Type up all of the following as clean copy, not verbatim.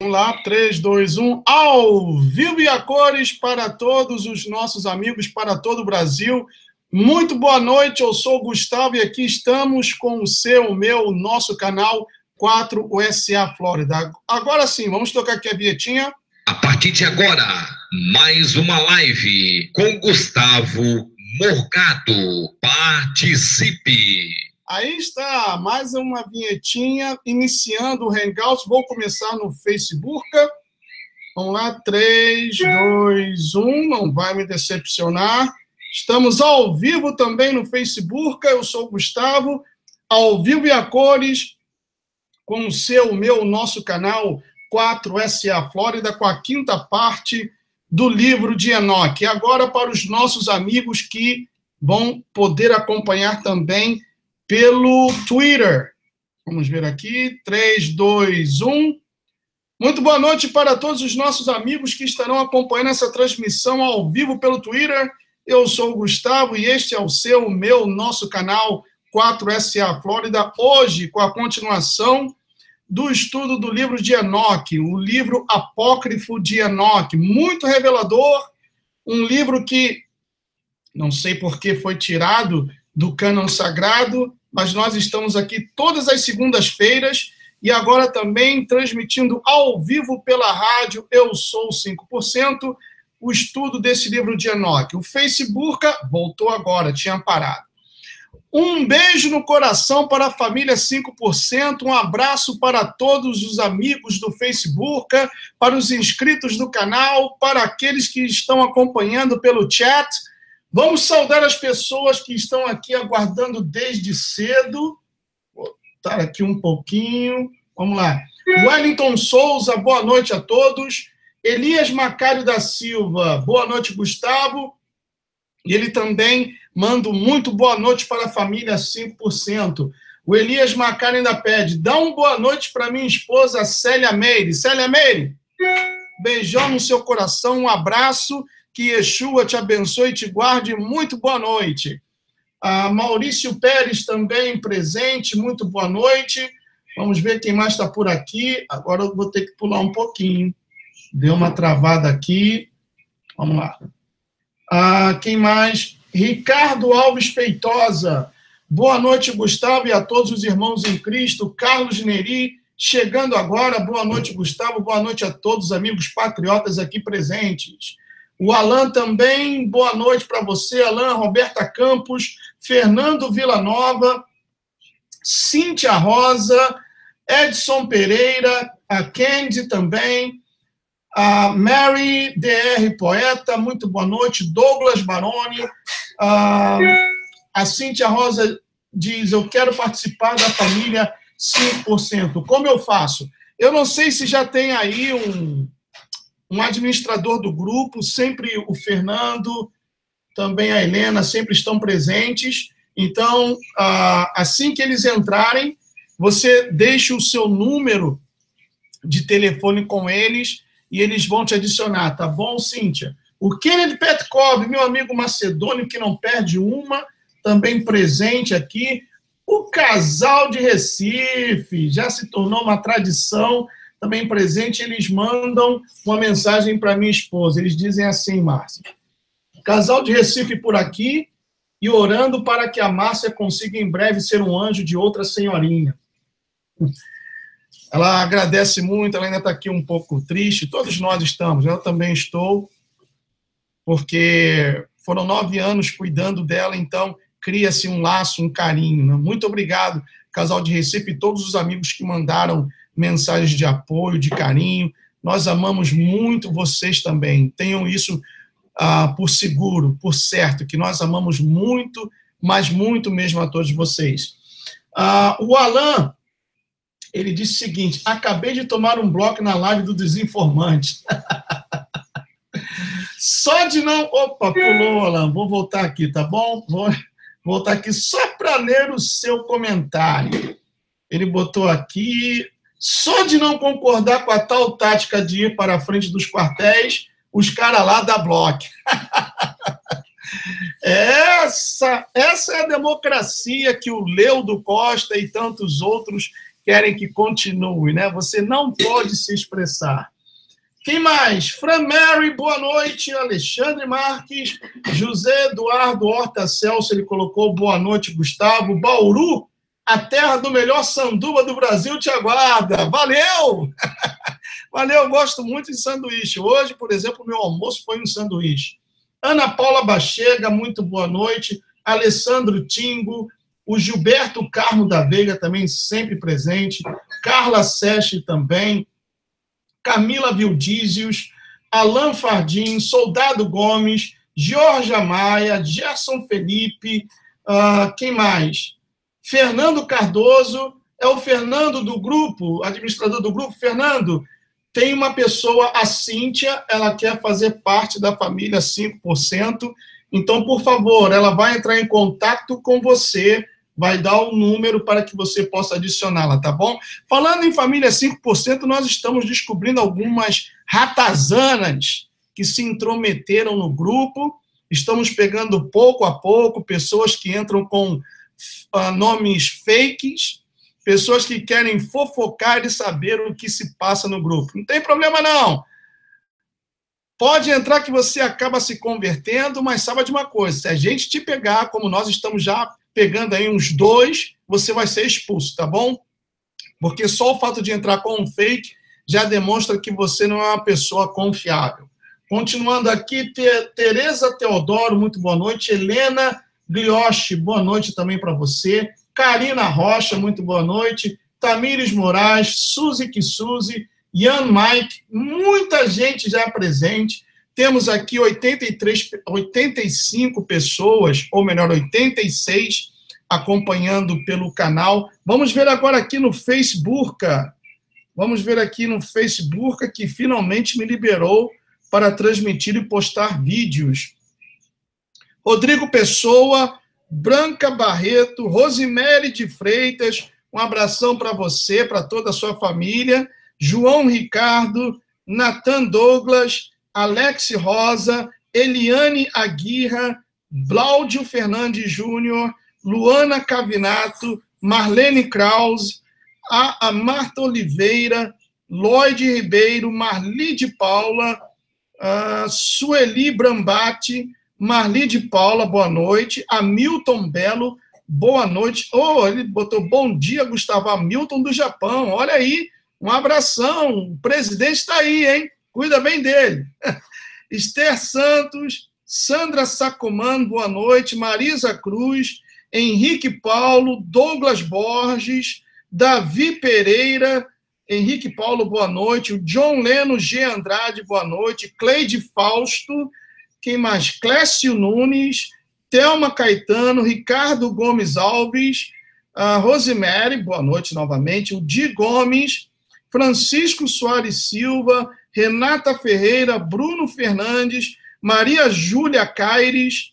Vamos lá, 3, 2, 1, ao vivo e a cores para todos os nossos amigos, para todo o Brasil. Muito boa noite, eu sou o Gustavo e aqui estamos com o seu, o meu, nosso canal 4USA Flórida. Agora sim, vamos tocar aqui a vinhetinha. A partir de agora, mais uma live com Gustavo Morgado. Participe! Aí está, mais uma vinhetinha, iniciando o Hangouts. Vou começar no Facebook. Vamos lá, 3, 2, 1, não vai me decepcionar. Estamos ao vivo também no Facebook, eu sou o Gustavo, ao vivo e a cores, com o seu, o meu, nosso canal 4SA Flórida, com a quinta parte do livro de Enoque. E agora para os nossos amigos que vão poder acompanhar também pelo Twitter. Vamos ver aqui, 3, 2, 1. Muito boa noite para todos os nossos amigos que estarão acompanhando essa transmissão ao vivo pelo Twitter. Eu sou o Gustavo e este é o seu, o meu, nosso canal 4SA Flórida, hoje com a continuação do estudo do livro de Enoque, o livro apócrifo de Enoque, muito revelador, um livro que não sei por que foi tirado do cânon sagrado, mas nós estamos aqui todas as segundas-feiras e agora também transmitindo ao vivo pela rádio Eu Sou 5%, o estudo desse livro de Enoque. O Facebook voltou agora, tinha parado. Um beijo no coração para a família 5%, um abraço para todos os amigos do Facebook, para os inscritos do canal, para aqueles que estão acompanhando pelo chat. Vamos saudar as pessoas que estão aqui aguardando desde cedo. Vou botar aqui um pouquinho. Vamos lá. Wellington Souza, boa noite a todos. Elias Macário da Silva, boa noite, Gustavo. E ele também manda muito boa noite para a família 5%. O Elias Macário ainda pede, dá uma boa noite para minha esposa Célia Meire. Célia Meire, beijão no seu coração, um abraço. Que Yeshua te abençoe e te guarde. Muito boa noite. Maurício Pérez também presente. Muito boa noite. Vamos ver quem mais está por aqui. Agora eu vou ter que pular um pouquinho. Deu uma travada aqui. Vamos lá. Quem mais? Ricardo Alves Feitosa. Boa noite, Gustavo, e a todos os irmãos em Cristo. Carlos Neri, chegando agora. Boa noite, Gustavo. Boa noite a todos os amigos patriotas aqui presentes. O Alan também, boa noite para você, Alan, Roberta Campos, Fernando Villanova, Cíntia Rosa, Edson Pereira, a Candy também, a Mary DR Poeta, muito boa noite, Douglas Baroni, a Cíntia Rosa diz, eu quero participar da família 5%. Como eu faço? Eu não sei se já tem aí um administrador do grupo, sempre o Fernando, também a Helena, sempre estão presentes. Então, assim que eles entrarem, você deixa o seu número de telefone com eles e eles vão te adicionar, tá bom, Cíntia? O Kennedy Petkov, meu amigo macedônio, que não perde uma, também presente aqui. O casal de Recife, já se tornou uma tradição, também presente, eles mandam uma mensagem para minha esposa. Eles dizem assim, Márcia, casal de Recife por aqui e orando para que a Márcia consiga em breve ser um anjo de outra senhorinha. Ela agradece muito, ela ainda está aqui um pouco triste, todos nós estamos, eu também estou, porque foram 9 anos cuidando dela, então cria-se um laço, um carinho. Né? Muito obrigado, casal de Recife, e todos os amigos que mandaram mensagens de apoio, de carinho. Nós amamos muito vocês também. Tenham isso por seguro, por certo, que nós amamos muito, mas muito mesmo a todos vocês. O Alan, ele disse o seguinte, acabei de tomar um bloco na live do Desinformante. Só de não... Opa, pulou, Alan. Vou voltar aqui, tá bom? Vou voltar aqui só para ler o seu comentário. Ele botou aqui... Só de não concordar com a tal tática de ir para a frente dos quartéis, os caras lá da Bloco. Essa é a democracia que o Leudo Costa e tantos outros querem que continue, né? Você não pode se expressar. Quem mais? Fran Mary, boa noite. Alexandre Marques, José Eduardo Horta Celso, ele colocou boa noite, Gustavo. Bauru, a terra do melhor sanduba do Brasil te aguarda. Valeu! Valeu, eu gosto muito de sanduíche. Hoje, por exemplo, meu almoço foi um sanduíche. Ana Paula Bachega, muito boa noite. Alessandro Tingo, o Gilberto Carmo da Veiga também sempre presente. Carla Seste também. Camila Vildízios, Alain Fardim, Soldado Gomes, Georgia Maia, Gerson Felipe, quem mais? Fernando Cardoso, é o Fernando do grupo, administrador do grupo. Fernando, tem uma pessoa, a Cíntia, ela quer fazer parte da família 5%, então, por favor, ela vai entrar em contato com você, vai dar o número para que você possa adicioná-la, tá bom? Falando em família 5%, nós estamos descobrindo algumas ratazanas que se intrometeram no grupo, estamos pegando pouco a pouco pessoas que entram com nomes fakes, pessoas que querem fofocar e saber o que se passa no grupo. Não tem problema, não. Pode entrar que você acaba se convertendo, mas sabe de uma coisa, se a gente te pegar, como nós estamos já pegando aí uns 2, você vai ser expulso, tá bom? Porque só o fato de entrar com um fake já demonstra que você não é uma pessoa confiável. Continuando aqui, Tereza Teodoro, muito boa noite. Helena Glioche, boa noite também para você. Karina Rocha, muito boa noite. Tamires Moraes, Suzy Kisuzi, Ian Mike, muita gente já presente. Temos aqui 85 pessoas, ou melhor, 86, acompanhando pelo canal. Vamos ver agora aqui no Facebook. Vamos ver aqui no Facebook, que finalmente me liberou para transmitir e postar vídeos. Rodrigo Pessoa, Branca Barreto, Rosemary de Freitas, um abração para você, para toda a sua família. João Ricardo, Nathan Douglas, Alex Rosa, Eliane Aguirra, Bláudio Fernandes Júnior, Luana Cavinato, Marlene Kraus, a Marta Oliveira, Lloyd Ribeiro, Marli de Paula, Sueli Brambati, Marli de Paula, boa noite. Hamilton Belo, boa noite. Ele botou bom dia, Gustavo. Hamilton do Japão, olha aí, um abração. O presidente está aí, hein? Cuida bem dele. Esther Santos, Sandra Sacoman, boa noite. Marisa Cruz, Henrique Paulo, Douglas Borges, Davi Pereira, Henrique Paulo, boa noite. O John Leno G. Andrade, boa noite. Cleide Fausto, quem mais? Clécio Nunes, Thelma Caetano, Ricardo Gomes Alves, Rosemary, boa noite novamente. O Di Gomes, Francisco Soares Silva, Renata Ferreira, Bruno Fernandes, Maria Júlia Caires,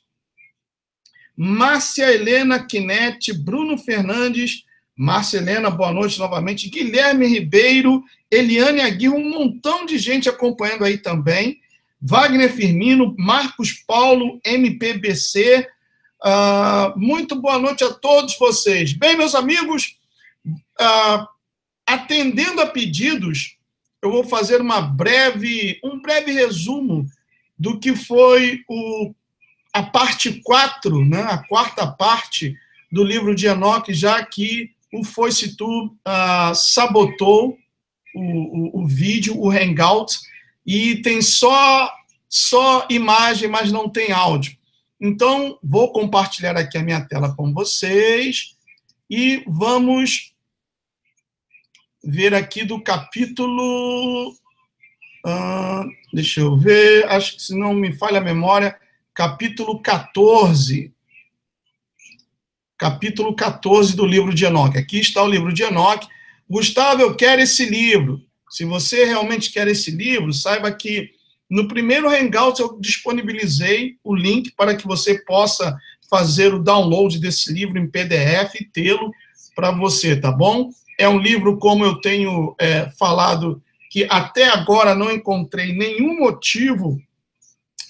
Márcia Helena Quinete, Bruno Fernandes, Márcia Helena, boa noite novamente, Guilherme Ribeiro, Eliane Aguirre, um montão de gente acompanhando aí também, Wagner Firmino, Marcos Paulo, MPBC, muito boa noite a todos vocês. Bem, meus amigos, atendendo a pedidos, eu vou fazer um breve resumo do que foi a parte 4, né, a quarta parte do livro de Enoque, já que o Foice-Tu sabotou o vídeo, o Hangout, e tem só imagem, mas não tem áudio. Então, vou compartilhar aqui a minha tela com vocês e vamos ver aqui do capítulo... deixa eu ver, acho que se não me falha a memória, capítulo 14. Capítulo 14 do livro de Enoque. Aqui está o livro de Enoque. Gustavo, eu quero esse livro. Se você realmente quer esse livro, saiba que no primeiro Hangout eu disponibilizei o link para que você possa fazer o download desse livro em PDF e tê-lo para você, tá bom? É um livro, como eu tenho falado, que até agora não encontrei nenhum motivo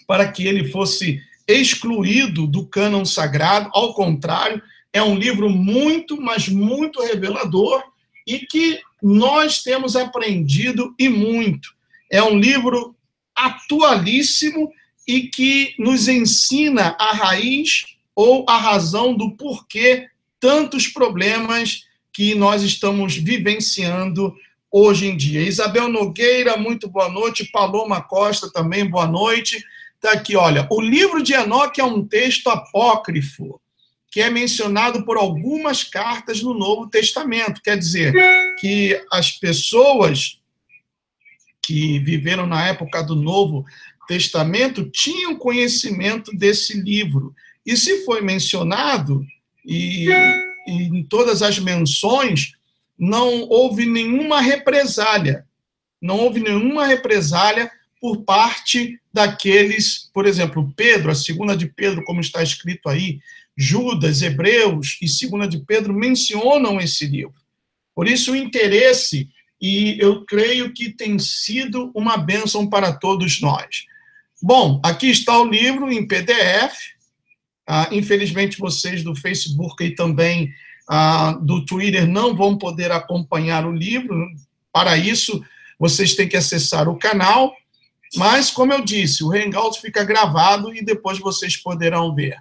para que ele fosse excluído do cânon sagrado. Ao contrário, é um livro muito, mas muito revelador, e que nós temos aprendido e muito. É um livro atualíssimo e que nos ensina a raiz ou a razão do porquê tantos problemas que nós estamos vivenciando hoje em dia. Isabel Nogueira, muito boa noite. Paloma Costa também, boa noite. Está aqui, olha, o livro de Enoque é um texto apócrifo, que é mencionado por algumas cartas no Novo Testamento. Quer dizer, que as pessoas que viveram na época do Novo Testamento tinham conhecimento desse livro. E se foi mencionado, e em todas as menções, não houve nenhuma represália. Não houve nenhuma represália por parte daqueles, por exemplo, Pedro, a segunda de Pedro, como está escrito aí, Judas, Hebreus e segunda de Pedro mencionam esse livro. Por isso o interesse, e eu creio que tem sido uma bênção para todos nós. Bom, aqui está o livro em PDF. Infelizmente, vocês do Facebook e também do Twitter não vão poder acompanhar o livro. Para isso, vocês têm que acessar o canal. Mas, como eu disse, o Hangout fica gravado e depois vocês poderão ver.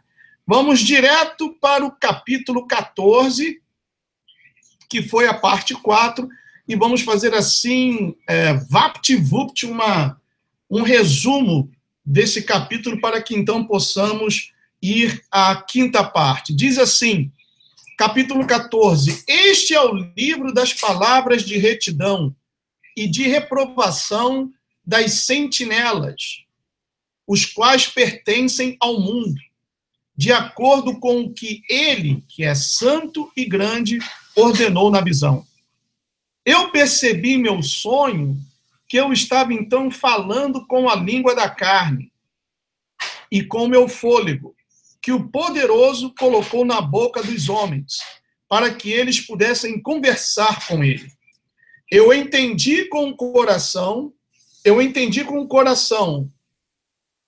Vamos direto para o capítulo 14, que foi a parte 4, e vamos fazer assim, vapt-vupt, um resumo desse capítulo para que então possamos ir à quinta parte. Diz assim, capítulo 14, este é o livro das palavras de retidão e de reprovação das sentinelas, os quais pertencem ao mundo, de acordo com o que ele, que é santo e grande, ordenou na visão. Eu percebi em meu sonho que eu estava então falando com a língua da carne e com meu fôlego, que o poderoso colocou na boca dos homens, para que eles pudessem conversar com ele. Eu entendi com o coração,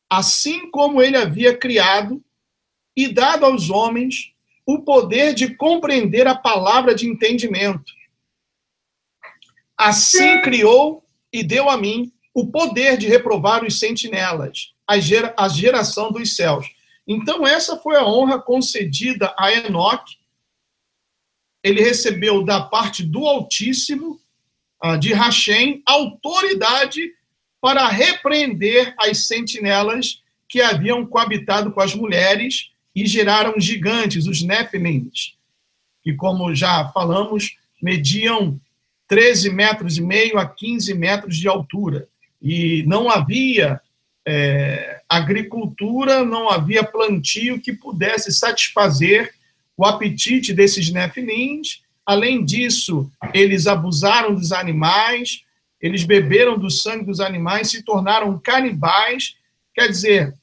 assim como ele havia criado e dado aos homens o poder de compreender a palavra de entendimento. Assim criou e deu a mim o poder de reprovar os sentinelas, a geração dos céus. Então, essa foi a honra concedida a Enoque. Ele recebeu da parte do Altíssimo, de Hashem, autoridade para repreender as sentinelas que haviam coabitado com as mulheres e geraram gigantes, os Nefilins, que, como já falamos, mediam 13,5 metros a 15 metros de altura. E não havia agricultura, não havia plantio que pudesse satisfazer o apetite desses Nefilins. Além disso, eles abusaram dos animais, eles beberam do sangue dos animais, se tornaram canibais. Quer dizer,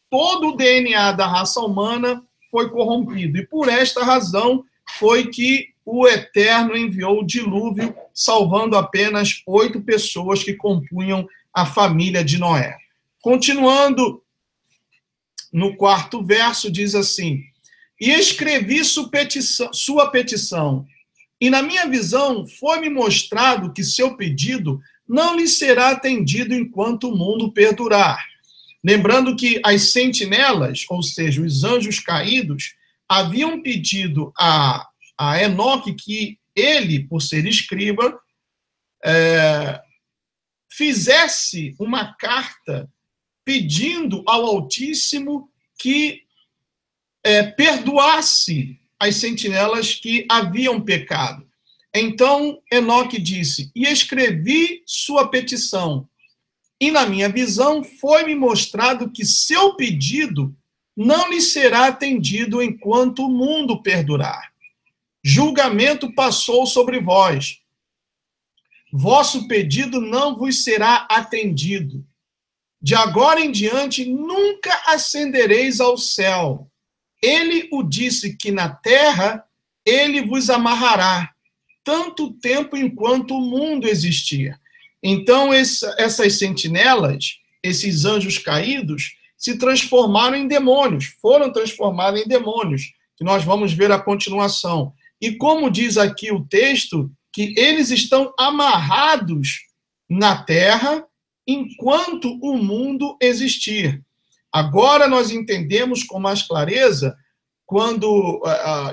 todo o DNA da raça humana foi corrompido. E por esta razão foi que o Eterno enviou o dilúvio, salvando apenas 8 pessoas que compunham a família de Noé. Continuando, no 4º verso, diz assim, e escrevi sua petição, e na minha visão foi-me mostrado que seu pedido não lhe será atendido enquanto o mundo perdurar. Lembrando que as sentinelas, ou seja, os anjos caídos, haviam pedido a Enoque que ele, por ser escriba, fizesse uma carta pedindo ao Altíssimo que perdoasse as sentinelas que haviam pecado. Então, Enoque disse, e escrevi sua petição, e na minha visão foi-me mostrado que seu pedido não lhe será atendido enquanto o mundo perdurar. Julgamento passou sobre vós. Vosso pedido não vos será atendido. De agora em diante nunca ascendereis ao céu. Ele o disse que na terra ele vos amarrará, tanto tempo enquanto o mundo existir. Então, essas sentinelas, esses anjos caídos, se transformaram em demônios, foram transformados em demônios, que nós vamos ver a continuação. E como diz aqui o texto, que eles estão amarrados na terra enquanto o mundo existir. Agora nós entendemos com mais clareza quando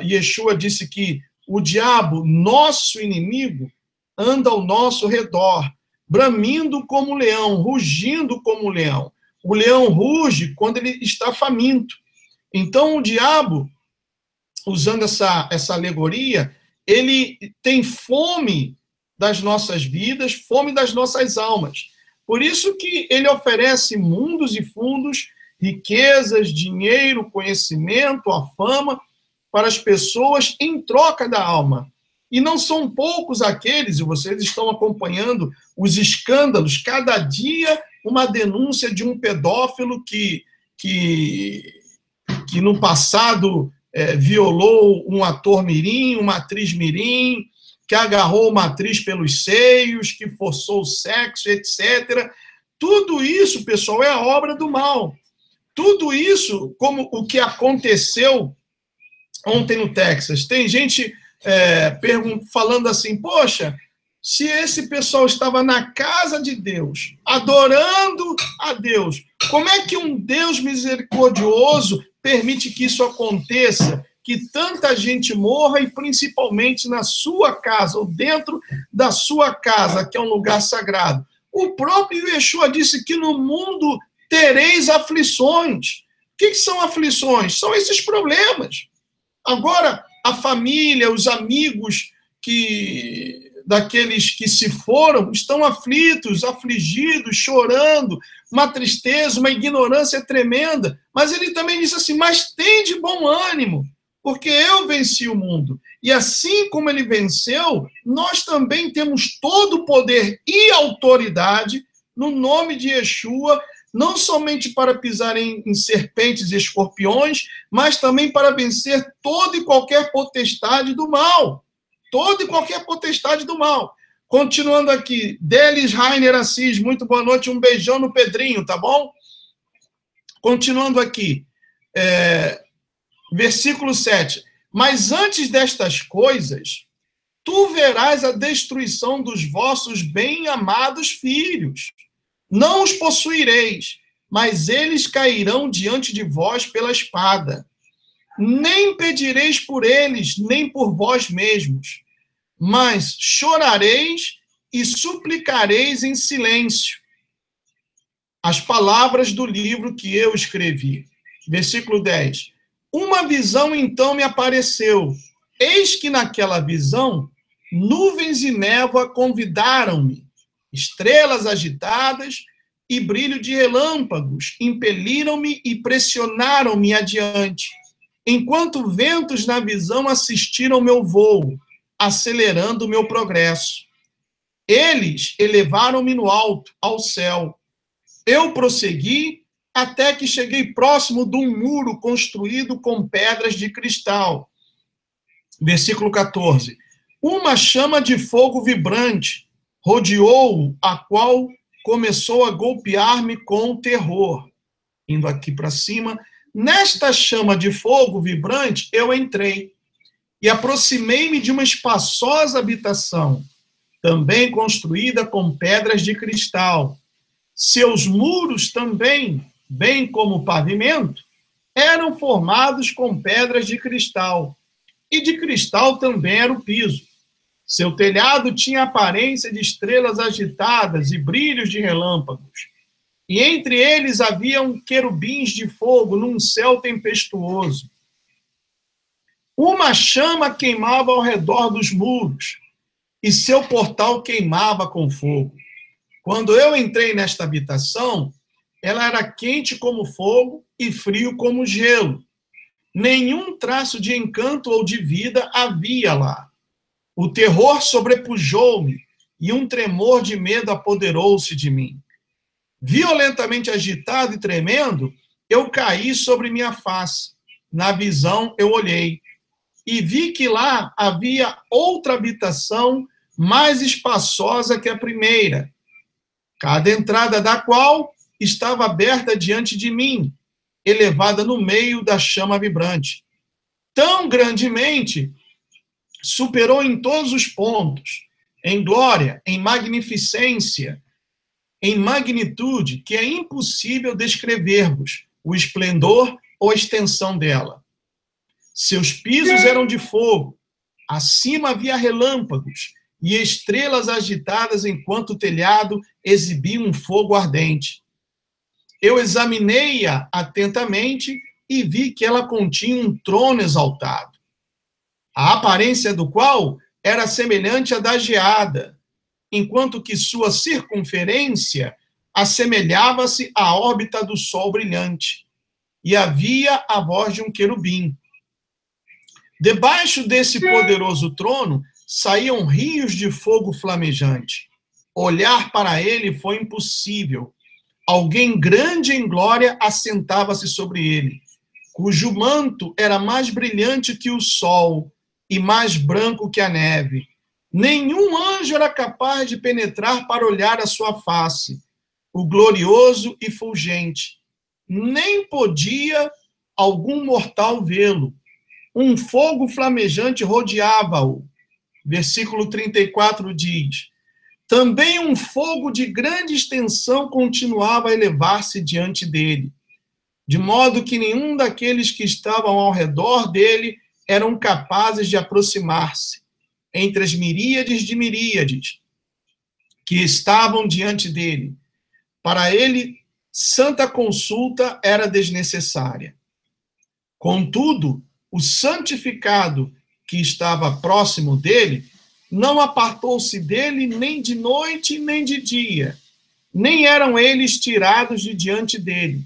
Yeshua disse que o diabo, nosso inimigo, anda ao nosso redor, bramindo como leão, rugindo como leão. O leão ruge quando ele está faminto. Então, o diabo, usando essa alegoria, ele tem fome das nossas vidas, fome das nossas almas. Por isso que ele oferece mundos e fundos, riquezas, dinheiro, conhecimento, a fama, para as pessoas em troca da alma. E não são poucos aqueles, e vocês estão acompanhando os escândalos, cada dia uma denúncia de um pedófilo que no passado violou um ator mirim, uma atriz mirim, que agarrou uma atriz pelos seios, que forçou o sexo, etc. Tudo isso, pessoal, é a obra do mal. Tudo isso, como o que aconteceu ontem no Texas. Tem gente falando assim, poxa, se esse pessoal estava na casa de Deus, adorando a Deus, como é que um Deus misericordioso permite que isso aconteça, que tanta gente morra, e principalmente na sua casa, ou dentro da sua casa, que é um lugar sagrado? O próprio Yeshua disse que no mundo tereis aflições. O que são aflições? São esses problemas. Agora, a família, os amigos daqueles que se foram, estão aflitos, afligidos, chorando, uma tristeza, uma ignorância tremenda. Mas ele também diz assim, mas tem de bom ânimo, porque eu venci o mundo. E assim como ele venceu, nós também temos todo o poder e autoridade, no nome de Yeshua, não somente para pisar em serpentes e escorpiões, mas também para vencer toda e qualquer potestade do mal. Toda e qualquer potestade do mal. Continuando aqui, Delis Rainer Assis, muito boa noite, um beijão no Pedrinho, tá bom? Continuando aqui, versículo 7. Mas antes destas coisas, tu verás a destruição dos vossos bem-amados filhos. Não os possuireis, mas eles cairão diante de vós pela espada. Nem pedireis por eles, nem por vós mesmos, mas chorareis e suplicareis em silêncio as palavras do livro que eu escrevi. Versículo 10. Uma visão então me apareceu. Eis que naquela visão, nuvens e névoa convidaram-me. Estrelas agitadas e brilho de relâmpagos impeliram-me e pressionaram-me adiante, enquanto ventos na visão assistiram meu voo, acelerando o meu progresso. Eles elevaram-me no alto, ao céu. Eu prossegui até que cheguei próximo de um muro construído com pedras de cristal. Versículo 14. Uma chama de fogo vibrante rodeou-o, a qual começou a golpear-me com terror. Indo aqui para cima, nesta chama de fogo vibrante, eu entrei e aproximei-me de uma espaçosa habitação, também construída com pedras de cristal. Seus muros também, bem como o pavimento, eram formados com pedras de cristal, e de cristal também era o piso. Seu telhado tinha aparência de estrelas agitadas e brilhos de relâmpagos. E entre eles haviam querubins de fogo num céu tempestuoso. Uma chama queimava ao redor dos muros, e seu portal queimava com fogo. Quando eu entrei nesta habitação, ela era quente como fogo e frio como gelo. Nenhum traço de encanto ou de vida havia lá. O terror sobrepujou-me e um tremor de medo apoderou-se de mim. Violentamente agitado e tremendo, eu caí sobre minha face. Na visão, eu olhei e vi que lá havia outra habitação mais espaçosa que a primeira, cada entrada da qual estava aberta diante de mim, elevada no meio da chama vibrante. Tão grandemente superou em todos os pontos em glória, em magnificência, em magnitude, que é impossível descrever-vos o esplendor ou a extensão dela. Seus pisos eram de fogo, acima havia relâmpagos e estrelas agitadas enquanto o telhado exibia um fogo ardente. Eu examinei-a atentamente e vi que ela continha um trono exaltado, a aparência do qual era semelhante à da geada, enquanto que sua circunferência assemelhava-se à órbita do sol brilhante, e havia a voz de um querubim. Debaixo desse poderoso trono saíam rios de fogo flamejante. Olhar para ele foi impossível. Alguém grande em glória assentava-se sobre ele, cujo manto era mais brilhante que o sol e mais branco que a neve. Nenhum anjo era capaz de penetrar para olhar a sua face, o glorioso e fulgente. Nem podia algum mortal vê-lo. Um fogo flamejante rodeava-o. Versículo 34 diz: também um fogo de grande extensão continuava a elevar-se diante dele, de modo que nenhum daqueles que estavam ao redor dele eram capazes de aproximar-se, entre as miríades de miríades que estavam diante dele. Para ele, santa consulta era desnecessária. Contudo, o santificado que estava próximo dele não apartou-se dele nem de noite nem de dia, nem eram eles tirados de diante dele.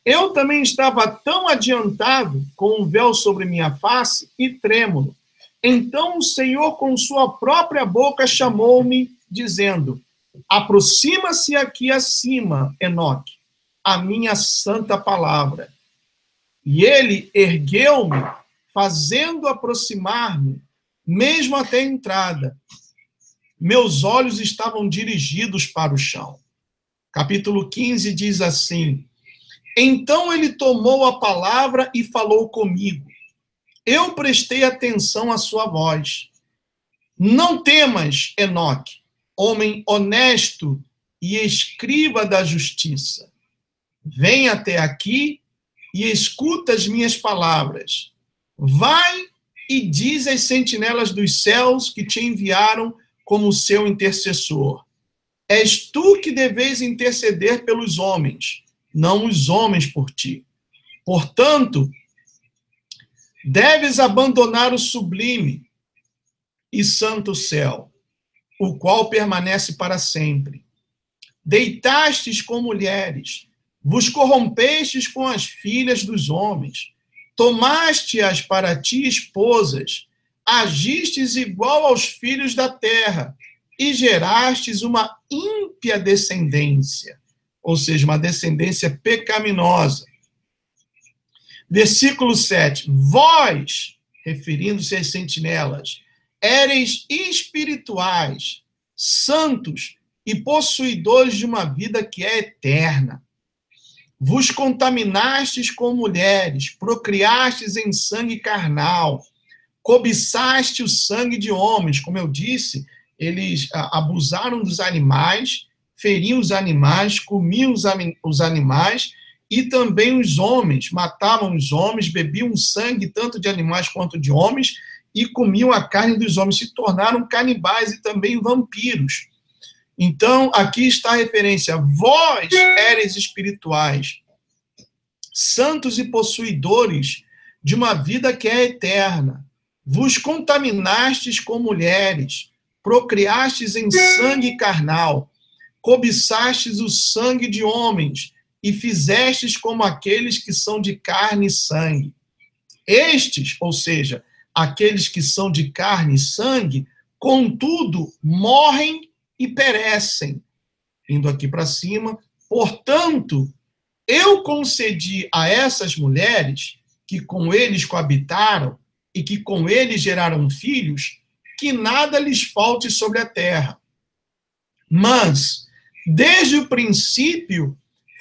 Eu também estava tão adiantado, com um véu sobre minha face e trêmulo. Então o Senhor, com sua própria boca, chamou-me, dizendo: aproxima-se aqui acima, Enoque, a minha santa palavra. E ele ergueu-me, fazendo aproximar-me, mesmo até a entrada. Meus olhos estavam dirigidos para o chão. Capítulo 15 diz assim: então ele tomou a palavra e falou comigo. Eu prestei atenção à sua voz. Não temas, Enoque, homem honesto e escriba da justiça. Vem até aqui e escuta as minhas palavras. Vai e diz às sentinelas dos céus que te enviaram como seu intercessor. És tu que deves interceder pelos homens, não os homens por ti. Portanto, deves abandonar o sublime e santo céu, o qual permanece para sempre. Deitastes com mulheres, vos corrompestes com as filhas dos homens, tomaste-as para ti esposas, agistes igual aos filhos da terra e gerastes uma ímpia descendência, ou seja, uma descendência pecaminosa. Versículo 7. Vós, referindo-se às sentinelas, éreis espirituais, santos e possuidores de uma vida que é eterna. Vos contaminastes com mulheres, procriastes em sangue carnal, cobiçaste o sangue de homens. Como eu disse, eles abusaram dos animais, feriam os animais, comiam os animais, e também os homens, matavam os homens, bebiam sangue tanto de animais quanto de homens, e comiam a carne dos homens, se tornaram canibais e também vampiros. Então, aqui está a referência: vós éreis espirituais, santos e possuidores de uma vida que é eterna, vos contaminastes com mulheres, procriastes em sangue carnal, cobiçastes o sangue de homens, e fizestes como aqueles que são de carne e sangue. Estes, ou seja, aqueles que são de carne e sangue, contudo, morrem e perecem. Indo aqui para cima, portanto, eu concedi a essas mulheres, que com eles coabitaram e que com eles geraram filhos, que nada lhes falte sobre a terra. Mas, desde o princípio,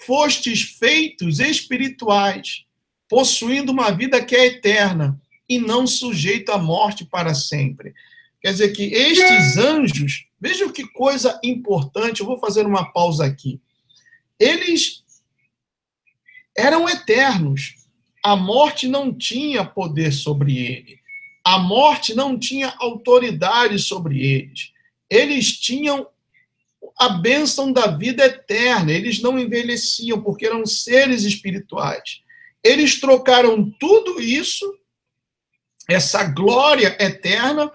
fostes feitos espirituais, possuindo uma vida que é eterna e não sujeito à morte para sempre. Quer dizer que estes anjos, vejam que coisa importante, eu vou fazer uma pausa aqui. Eles eram eternos. A morte não tinha poder sobre ele. A morte não tinha autoridade sobre eles. Eles tinham a bênção da vida eterna. Eles não envelheciam, porque eram seres espirituais. Eles trocaram tudo isso, essa glória eterna,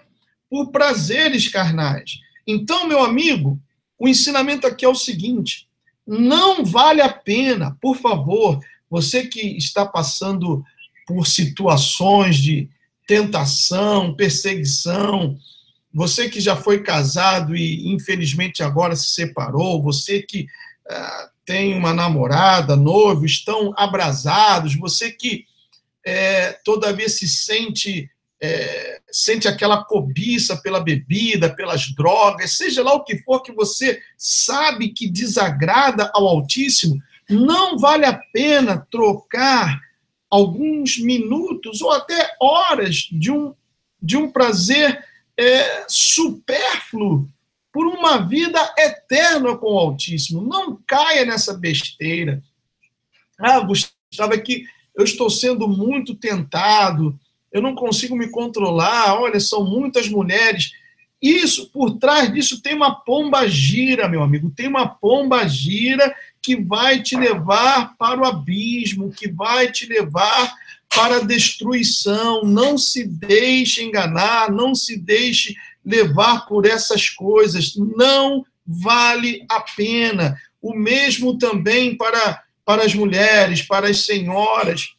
por prazeres carnais. Então, meu amigo, o ensinamento aqui é o seguinte: não vale a pena, por favor, você que está passando por situações de tentação, perseguição, você que já foi casado e infelizmente agora se separou, você que tem uma namorada, noivo, estão abrasados, você que todavia se sente aquela cobiça pela bebida, pelas drogas, seja lá o que for que você sabe que desagrada ao Altíssimo, não vale a pena trocar alguns minutos ou até horas de um prazer supérfluo por uma vida eterna com o Altíssimo. Não caia nessa besteira. Gustavo, é que eu estou sendo muito tentado, eu não consigo me controlar, olha, são muitas mulheres. Isso, por trás disso, tem uma pomba gira, meu amigo, tem uma pomba gira que vai te levar para o abismo, que vai te levar para a destruição. Não se deixe enganar, não se deixe levar por essas coisas, não vale a pena. O mesmo também para as mulheres, para as senhoras.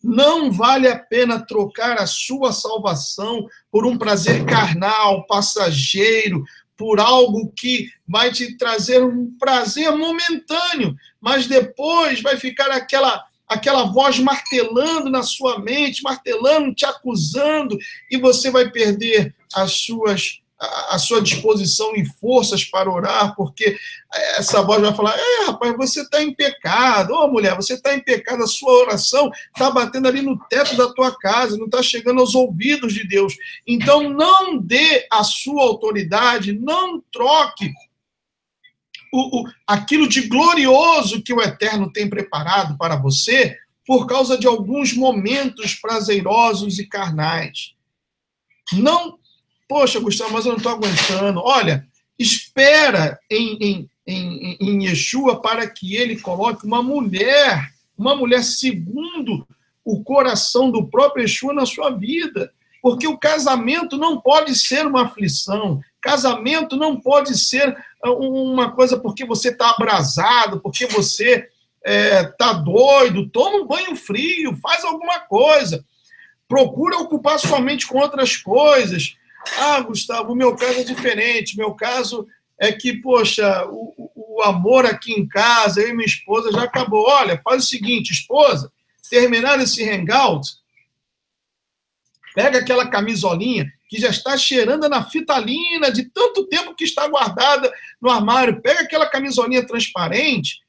Não vale a pena trocar a sua salvação por um prazer carnal, passageiro, por algo que vai te trazer um prazer momentâneo, mas depois vai ficar aquela voz martelando na sua mente, martelando, te acusando, e você vai perder a sua disposição e forças para orar, porque essa voz vai falar: rapaz, você está em pecado, mulher, você está em pecado, a sua oração está batendo ali no teto da tua casa, não está chegando aos ouvidos de Deus. Então, não dê a sua autoridade, não troque aquilo de glorioso que o Eterno tem preparado para você por causa de alguns momentos prazerosos e carnais. Não. Poxa, Gustavo, mas eu não estou aguentando. Olha, espera em Yeshua para que ele coloque uma mulher segundo o coração do próprio Yeshua na sua vida. Porque o casamento não pode ser uma aflição. Casamento não pode ser uma coisa porque você está abrasado, porque você está doido. Toma um banho frio, faz alguma coisa. Procura ocupar sua mente com outras coisas. Gustavo, o meu caso é diferente. Meu caso é que, poxa, o amor aqui em casa, eu e minha esposa, já acabou. Olha, faz o seguinte, esposa, terminar esse hangout, pega aquela camisolinha que já está cheirando a naftalina de tanto tempo que está guardada no armário. Pega aquela camisolinha transparente,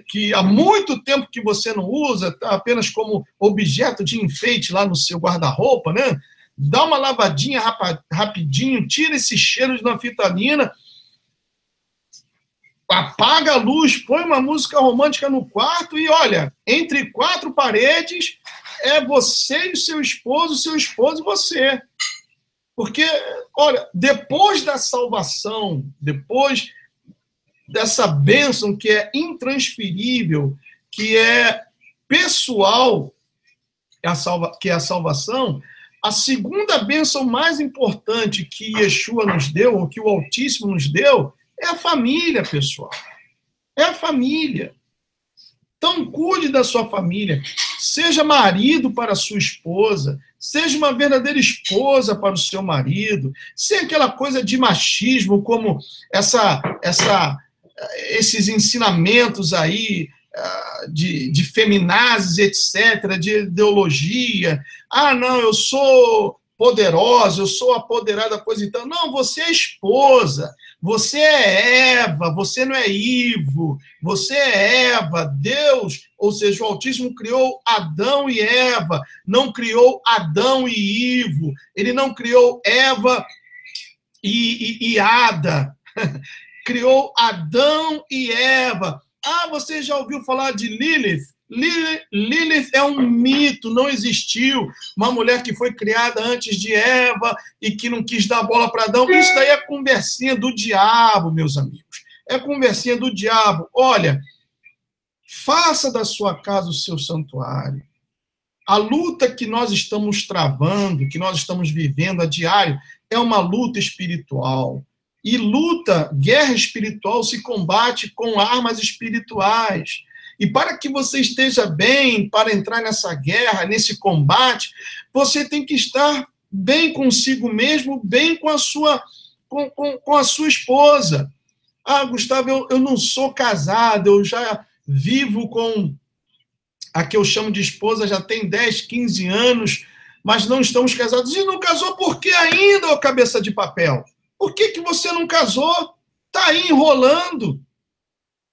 que há muito tempo que você não usa, tá apenas como objeto de enfeite lá no seu guarda-roupa, né? Dá uma lavadinha rapidinho, tira esse cheiro de naftalina, apaga a luz, põe uma música romântica no quarto e, olha, entre quatro paredes é você e seu esposo e você. Porque, olha, depois da salvação, depois dessa bênção que é intransferível, que é pessoal, que é a salvação, a segunda bênção mais importante que Yeshua nos deu, ou que o Altíssimo nos deu, é a família, pessoal. É a família. Então, cuide da sua família. Seja marido para a sua esposa. Seja uma verdadeira esposa para o seu marido. Sem aquela coisa de machismo, como esses ensinamentos aí, de feminazes, etc., de ideologia. Não, eu sou poderosa, eu sou apoderada, coisa e tal. Não, você é esposa. Você é Eva, você não é Ivo, você é Eva. Deus, ou seja, o Altíssimo criou Adão e Eva, não criou Adão e Ivo. Ele não criou Eva e Ada. Criou Adão e Eva. Ah, você já ouviu falar de Lilith? Lilith é um mito, não existiu. Uma mulher que foi criada antes de Eva e que não quis dar bola para Adão. Isso daí é conversinha do diabo, meus amigos. É conversinha do diabo. Olha, faça da sua casa o seu santuário. A luta que nós estamos travando, que nós estamos vivendo a diário, é uma luta espiritual. E guerra espiritual se combate com armas espirituais. E para que você esteja bem, para entrar nessa guerra, nesse combate, você tem que estar bem consigo mesmo, bem com a sua esposa. Ah, Gustavo, eu não sou casado, eu já vivo com a que eu chamo de esposa, já tem 10, 15 anos, mas não estamos casados. E não casou por que ainda, ô cabeça de papel? Por que você não casou? Está aí enrolando.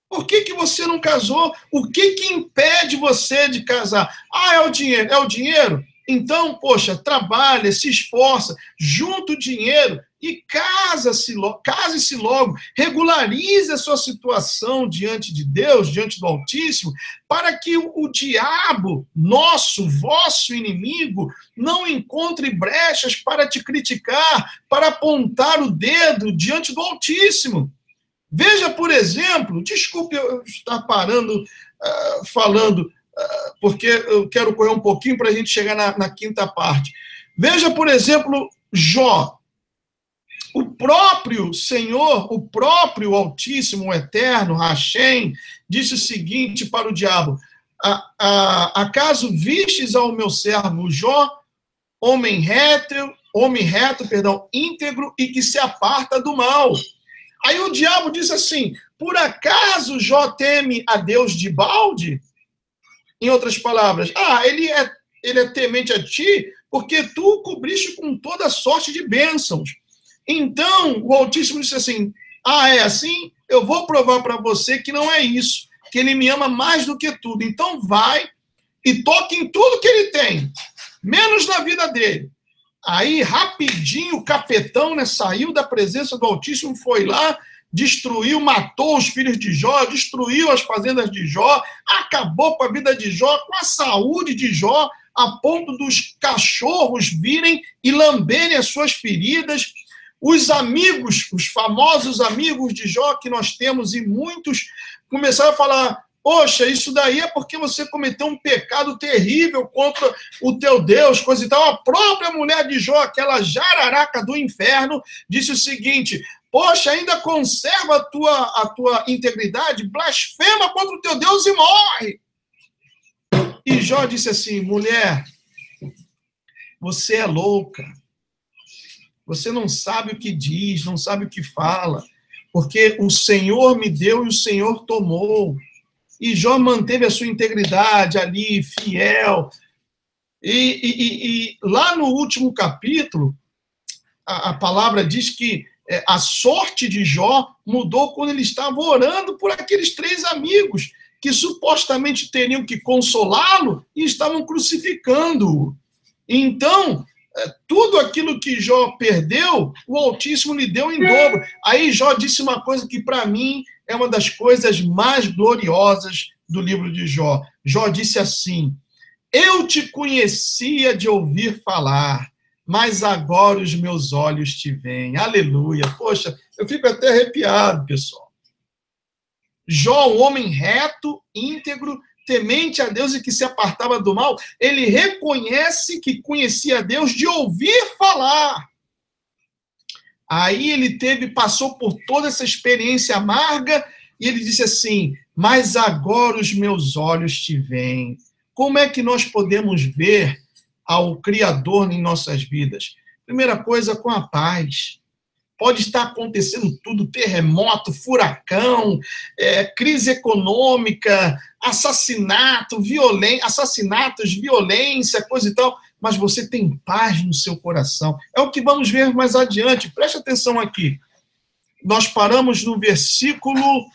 Por que você não casou? O que impede você de casar? Ah, é o dinheiro. É o dinheiro? Então, poxa, trabalha, se esforça, junta o dinheiro e case-se logo, regularize a sua situação diante de Deus, diante do Altíssimo, para que o diabo, vosso inimigo, não encontre brechas para te criticar, para apontar o dedo diante do Altíssimo. Veja, por exemplo, desculpe eu estar parando, falando, porque eu quero correr um pouquinho para a gente chegar na quinta parte. Veja, por exemplo, Jó. O próprio Senhor, o próprio Altíssimo, o Eterno, Hashem, disse o seguinte para o diabo: acaso vistes ao meu servo Jó, homem reto, íntegro e que se aparta do mal? Aí o diabo disse assim: por acaso Jó teme a Deus de balde? Em outras palavras, ele é temente a ti porque tu o cobriste com toda sorte de bênçãos. Então, o Altíssimo disse assim: é assim? Eu vou provar para você que não é isso, que ele me ama mais do que tudo. Então vai e toque em tudo que ele tem, menos na vida dele. Aí, rapidinho, o capetão, né, saiu da presença do Altíssimo, foi lá, destruiu, matou os filhos de Jó, destruiu as fazendas de Jó, acabou com a vida de Jó, com a saúde de Jó, a ponto dos cachorros virem e lamberem as suas feridas. Os amigos, os famosos amigos de Jó que nós temos, e muitos começaram a falar: poxa, isso daí é porque você cometeu um pecado terrível contra o teu Deus, coisa e tal. A própria mulher de Jó, aquela jararaca do inferno, disse o seguinte: poxa, ainda conserva a tua integridade, blasfema contra o teu Deus e morre. E Jó disse assim: mulher, você é louca. Você não sabe o que diz, não sabe o que fala, porque o Senhor me deu e o Senhor tomou. E Jó manteve a sua integridade ali, fiel. E lá no último capítulo, a palavra diz que a sorte de Jó mudou quando ele estava orando por aqueles 3 amigos que supostamente teriam que consolá-lo e estavam crucificando-o. Então, tudo aquilo que Jó perdeu, o Altíssimo lhe deu em dobro. Aí Jó disse uma coisa que, para mim, é uma das coisas mais gloriosas do livro de Jó. Jó disse assim: eu te conhecia de ouvir falar, mas agora os meus olhos te veem. Aleluia. Poxa, eu fico até arrepiado, pessoal. Jó, um homem reto, íntegro, temente a Deus e que se apartava do mal, ele reconhece que conhecia Deus de ouvir falar. Aí ele passou por toda essa experiência amarga e ele disse assim: mas agora os meus olhos te veem. Como é que nós podemos ver ao Criador em nossas vidas? Primeira coisa, com a paz. Pode estar acontecendo tudo: terremoto, furacão, crise econômica, assassinatos, violência, coisa e tal, mas você tem paz no seu coração. É o que vamos ver mais adiante. Preste atenção aqui. nós paramos no versículo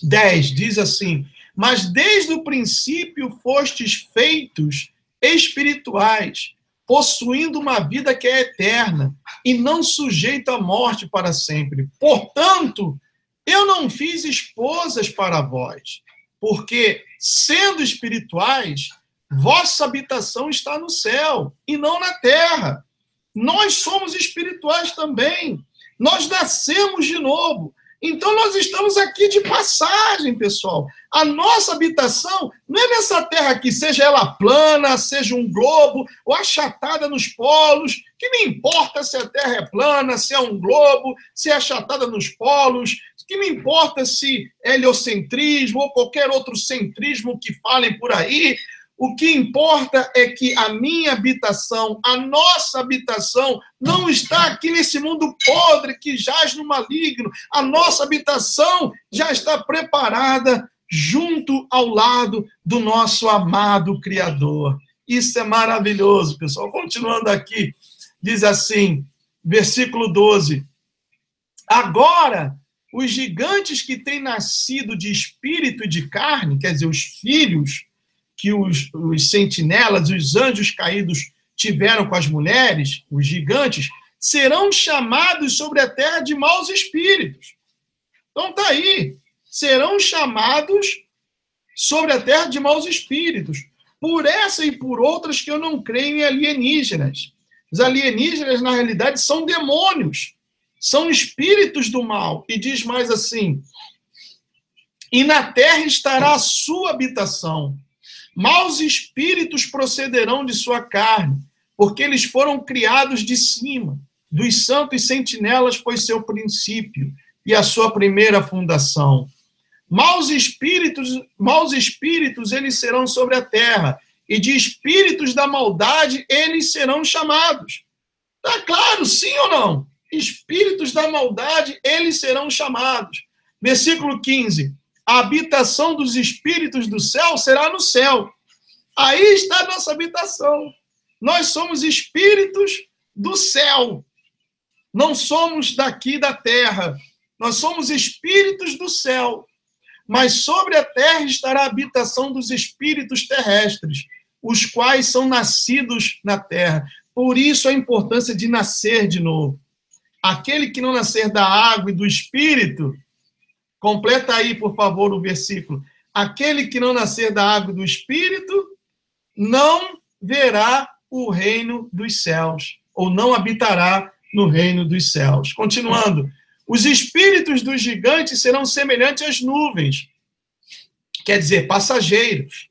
10, diz assim: mas desde o princípio fostes feitos espirituais, possuindo uma vida que é eterna, e não sujeita à morte para sempre. Portanto, eu não fiz esposas para vós, porque, sendo espirituais, vossa habitação está no céu, e não na terra. Nós somos espirituais também. Nós nascemos de novo. Então, nós estamos aqui de passagem, pessoal. A nossa habitação não é nessa terra aqui, seja ela plana, seja um globo, ou achatada nos polos, que não importa se a terra é plana, se é um globo, se é achatada nos polos, que não importa se é heliocentrismo ou qualquer outro centrismo que falem por aí. O que importa é que a minha habitação, a nossa habitação, não está aqui nesse mundo podre que jaz no maligno. A nossa habitação já está preparada junto ao lado do nosso amado Criador. Isso é maravilhoso, pessoal. Continuando aqui, diz assim, versículo 12. Agora, os gigantes que têm nascido de espírito e de carne, quer dizer, os filhos que os sentinelas, os anjos caídos tiveram com as mulheres, os gigantes, serão chamados sobre a terra de maus espíritos. Então tá aí, serão chamados sobre a terra de maus espíritos. Por essa e por outras que eu não creio em alienígenas. Os alienígenas, na realidade, são demônios, são espíritos do mal. E diz mais assim, e na terra estará a sua habitação. Maus espíritos procederão de sua carne, porque eles foram criados de cima. Dos santos sentinelas foi seu princípio e a sua primeira fundação. Maus espíritos eles serão sobre a terra, e de espíritos da maldade eles serão chamados. Tá claro, sim ou não? Espíritos da maldade eles serão chamados. Versículo 15. A habitação dos espíritos do céu será no céu. Aí está a nossa habitação. Nós somos espíritos do céu. Não somos daqui da terra. Nós somos espíritos do céu. Mas sobre a terra estará a habitação dos espíritos terrestres, os quais são nascidos na terra. Por isso a importância de nascer de novo. Aquele que não nascer da água e do espírito, completa aí, por favor, o versículo. Aquele que não nascer da água e do espírito não verá o reino dos céus, ou não habitará no reino dos céus. Continuando. Os espíritos dos gigantes serão semelhantes às nuvens, quer dizer, passageiros,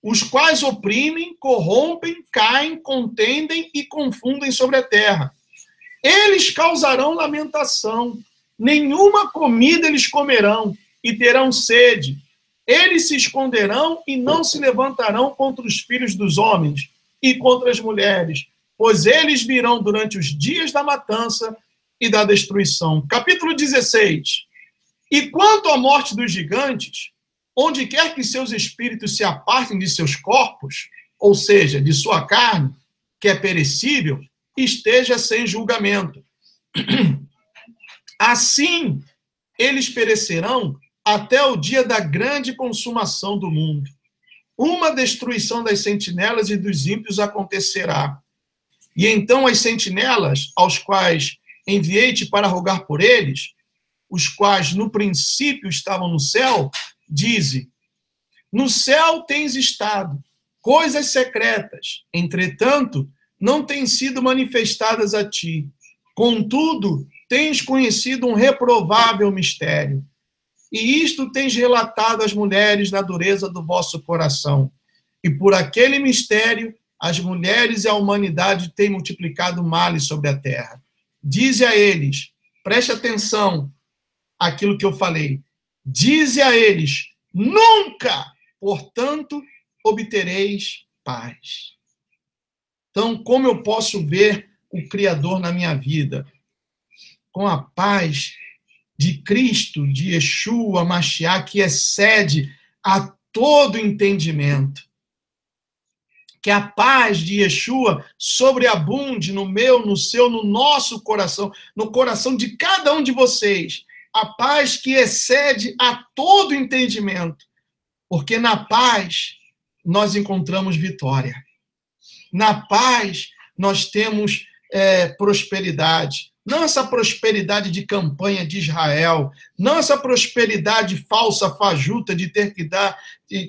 os quais oprimem, corrompem, caem, contendem e confundem sobre a terra. Eles causarão lamentação, nenhuma comida eles comerão, e terão sede. Eles se esconderão e não se levantarão contra os filhos dos homens e contra as mulheres, pois eles virão durante os dias da matança e da destruição. Capítulo 16. E quanto à morte dos gigantes, onde quer que seus espíritos se apartem de seus corpos, ou seja, de sua carne, que é perecível, esteja sem julgamento. Assim, eles perecerão até o dia da grande consumação do mundo. Uma destruição das sentinelas e dos ímpios acontecerá. E então as sentinelas, aos quais enviei-te para rogar por eles, os quais no princípio estavam no céu, dizem: no céu tens estado, coisas secretas, entretanto, não têm sido manifestadas a ti. Contudo, tens conhecido um reprovável mistério. E isto tens relatado às mulheres na dureza do vosso coração. E por aquele mistério, as mulheres e a humanidade têm multiplicado males sobre a terra. Dize a eles, preste atenção àquilo que eu falei. Dize a eles, nunca, portanto, obtereis paz. Então, como eu posso ver o Criador na minha vida? Com a paz de Cristo, de Yeshua, Mashiach, que excede a todo entendimento. Que a paz de Yeshua sobreabunde no meu, no seu, no nosso coração, no coração de cada um de vocês. A paz que excede a todo entendimento. Porque na paz nós encontramos vitória. Na paz nós temos prosperidade. Não essa prosperidade de campanha de Israel, não essa prosperidade falsa, fajuta, de ter que dar,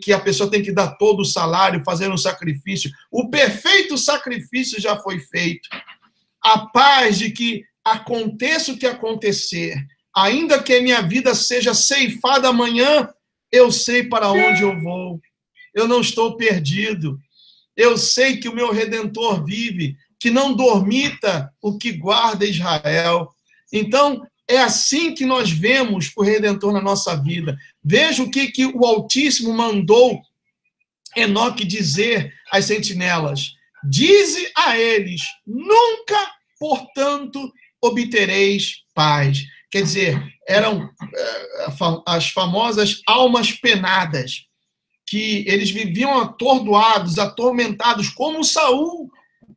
que a pessoa tem que dar todo o salário, fazer um sacrifício. O perfeito sacrifício já foi feito. A paz de que aconteça o que acontecer, ainda que a minha vida seja ceifada amanhã, eu sei para onde eu vou. Eu não estou perdido. Eu sei que o meu Redentor vive, que não dormita o que guarda Israel. Então, é assim que nós vemos o Redentor na nossa vida. Veja o que o Altíssimo mandou Enoque dizer às sentinelas. Dize a eles, nunca, portanto, obtereis paz. Quer dizer, eram as famosas almas penadas, que eles viviam atordoados, atormentados, como Saul.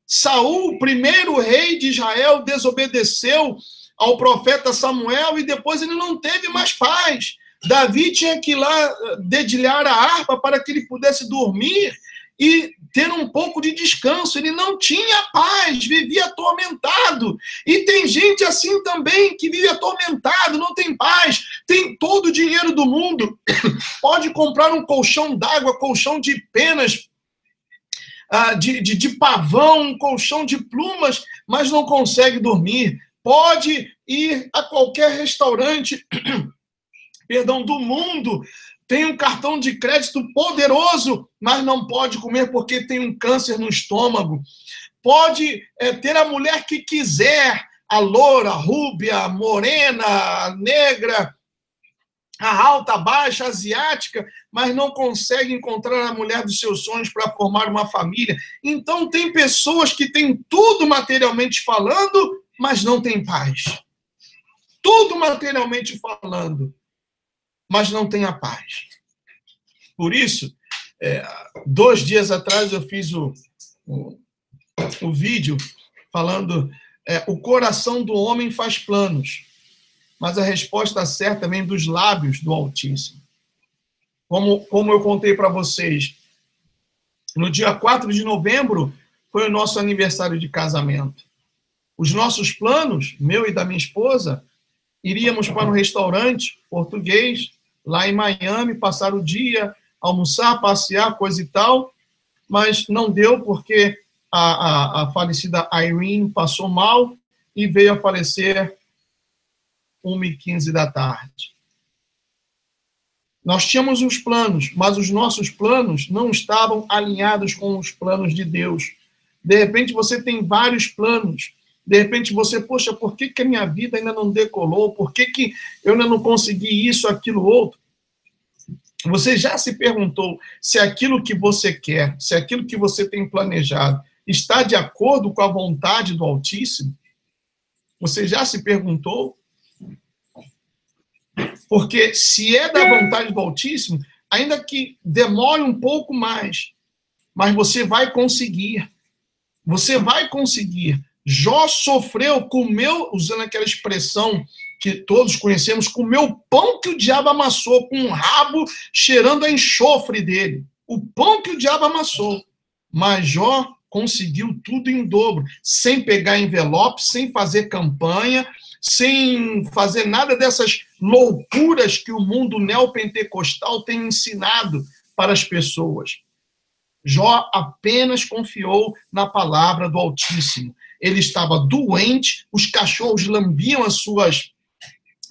Saul, o primeiro rei de Israel, desobedeceu ao profeta Samuel e depois ele não teve mais paz. Davi tinha que ir lá dedilhar a harpa para que ele pudesse dormir e ter um pouco de descanso. Ele não tinha paz, vivia atormentado. E tem gente assim também, que vive atormentado, não tem paz, tem todo o dinheiro do mundo, pode comprar um colchão d'água, colchão de penas, de pavão, um colchão de plumas, mas não consegue dormir. Pode ir a qualquer restaurante do mundo, tem um cartão de crédito poderoso, mas não pode comer porque tem um câncer no estômago. Pode ter a mulher que quiser, a loura, a rúbia, a morena, a negra, a alta, a baixa, a asiática, mas não consegue encontrar a mulher dos seus sonhos para formar uma família. Então, tem pessoas que têm tudo materialmente falando, mas não têm paz. Tudo materialmente falando, mas não têm a paz. Por isso, 2 dias atrás eu fiz o vídeo falando o coração do homem faz planos, mas a resposta certa vem dos lábios do Altíssimo. Como eu contei para vocês, no dia 4 de novembro foi o nosso aniversário de casamento. Os nossos planos, meu e da minha esposa, iríamos para um restaurante português, lá em Miami, passar o dia, almoçar, passear, coisa e tal, mas não deu porque a falecida Irene passou mal e veio a falecer 1h15 da tarde. Nós tínhamos uns planos, mas os nossos planos não estavam alinhados com os planos de Deus. De repente, você tem vários planos. De repente, você, poxa, por que a minha vida ainda não decolou? Por que eu ainda não consegui isso, aquilo, outro? Você já se perguntou se aquilo que você quer, se aquilo que você tem planejado está de acordo com a vontade do Altíssimo? Você já se perguntou? Porque se é da vontade do Altíssimo, ainda que demore um pouco mais, mas você vai conseguir. Você vai conseguir. Jó sofreu, comeu, usando aquela expressão que todos conhecemos, comeu o pão que o diabo amassou, com um rabo cheirando a enxofre dele. O pão que o diabo amassou. Mas Jó conseguiu tudo em dobro, sem pegar envelope, sem fazer campanha, sem fazer nada dessas loucuras que o mundo neopentecostal tem ensinado para as pessoas. Jó apenas confiou na palavra do Altíssimo. Ele estava doente, os cachorros lambiam as suas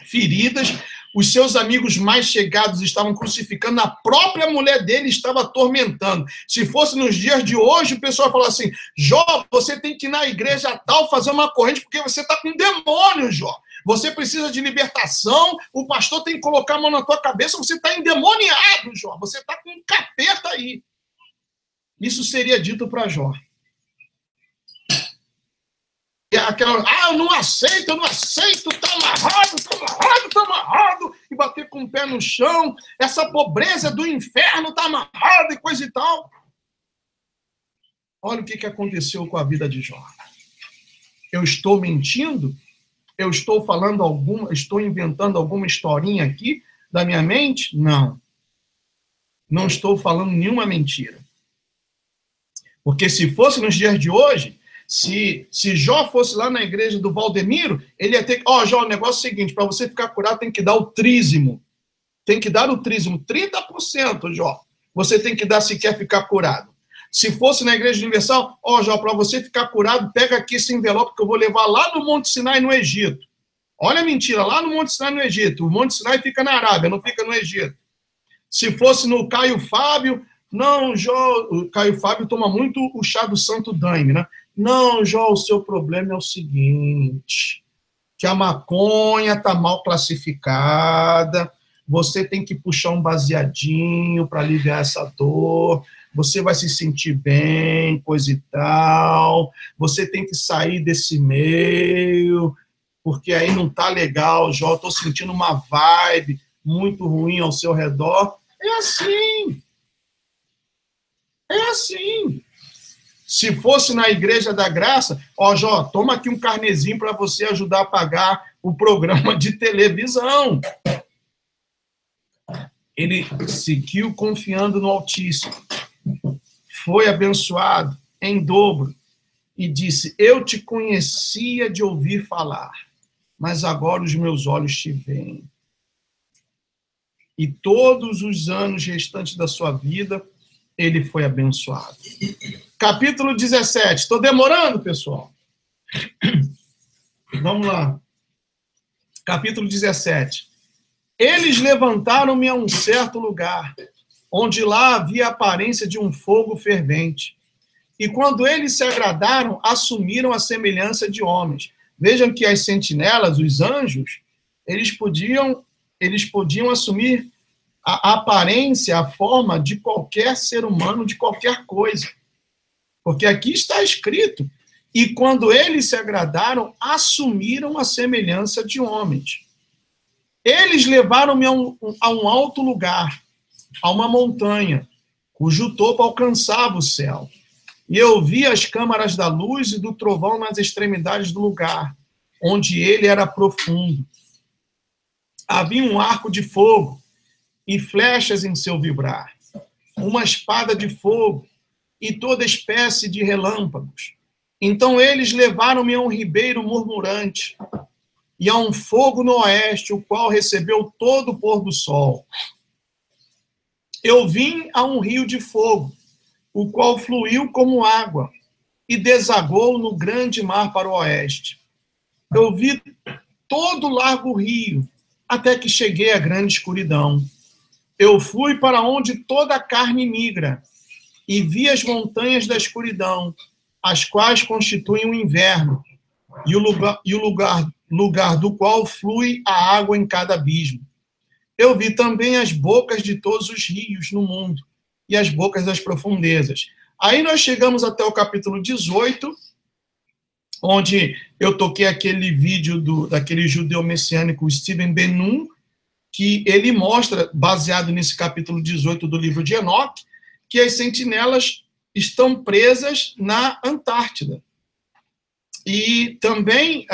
feridas, os seus amigos mais chegados estavam crucificando, a própria mulher dele estava atormentando. Se fosse nos dias de hoje, o pessoal fala assim, Jó, você tem que ir na igreja tal fazer uma corrente, porque você está com demônio, Jó. Você precisa de libertação, o pastor tem que colocar a mão na tua cabeça, você está endemoniado, Jó. Você está com um capeta aí. Isso seria dito para Jó. Aquela, eu não aceito, tá amarrado, e bater com o pé no chão, essa pobreza do inferno tá amarrada e coisa e tal. Olha o que aconteceu com a vida de Jó. Eu estou mentindo? Eu estou estou inventando alguma historinha aqui da minha mente? Não. Não estou falando nenhuma mentira. Porque se fosse nos dias de hoje, se Jó fosse lá na igreja do Valdemiro, ele ia ter que... Jó, o negócio é o seguinte, para você ficar curado tem que dar o trízimo. Tem que dar o trízimo, 30%, Jó. Você tem que dar se quer ficar curado. Se fosse na Igreja Universal, Jó, para você ficar curado, pega aqui esse envelope que eu vou levar lá no Monte Sinai, no Egito. Olha a mentira, lá no Monte Sinai, no Egito. O Monte Sinai fica na Arábia, não fica no Egito. Se fosse no Caio Fábio, não, Jó, o Caio Fábio toma muito o chá do Santo Daime, né? Não, Jó, o seu problema é o seguinte, que a maconha está mal classificada, você tem que puxar um baseadinho para aliviar essa dor, você vai se sentir bem, coisa e tal, você tem que sair desse meio, porque aí não tá legal, Jó, estou sentindo uma vibe muito ruim ao seu redor. É assim. É assim. Se fosse na Igreja da Graça, Jó, toma aqui um carnezinho para você ajudar a pagar o programa de televisão. Ele seguiu confiando no Altíssimo, foi abençoado em dobro e disse, eu te conhecia de ouvir falar, mas agora os meus olhos te veem. E todos os anos restantes da sua vida, ele foi abençoado. Capítulo 17. Estou demorando, pessoal? Vamos lá. Capítulo 17. Eles levantaram-me a um certo lugar, onde lá havia a aparência de um fogo fervente. E quando eles se agradaram, assumiram a semelhança de homens. Vejam que as sentinelas, os anjos, eles podiam assumir a aparência, a forma de qualquer ser humano, de qualquer coisa. Porque aqui está escrito, e quando eles se agradaram, assumiram a semelhança de homens. Eles levaram-me a um alto lugar, a uma montanha, cujo topo alcançava o céu. E eu vi as câmaras da luz e do trovão nas extremidades do lugar, onde ele era profundo. Havia um arco de fogo e flechas em seu vibrar, uma espada de fogo e toda espécie de relâmpagos. Então eles levaram-me a um ribeiro murmurante e a um fogo no oeste, o qual recebeu todo o pôr do sol. Eu vim a um rio de fogo, o qual fluiu como água e desagou no grande mar para o oeste. Eu vi todo o largo rio, até que cheguei à grande escuridão. Eu fui para onde toda a carne migra, e vi as montanhas da escuridão, as quais constituem o inverno, e o lugar do qual flui a água em cada abismo. Eu vi também as bocas de todos os rios no mundo, e as bocas das profundezas. Aí nós chegamos até o capítulo 18, onde eu toquei aquele vídeo daquele judeu messiânico Stephen Ben-Nun, que ele mostra, baseado nesse capítulo 18 do livro de Enoque, que as sentinelas estão presas na Antártida. E também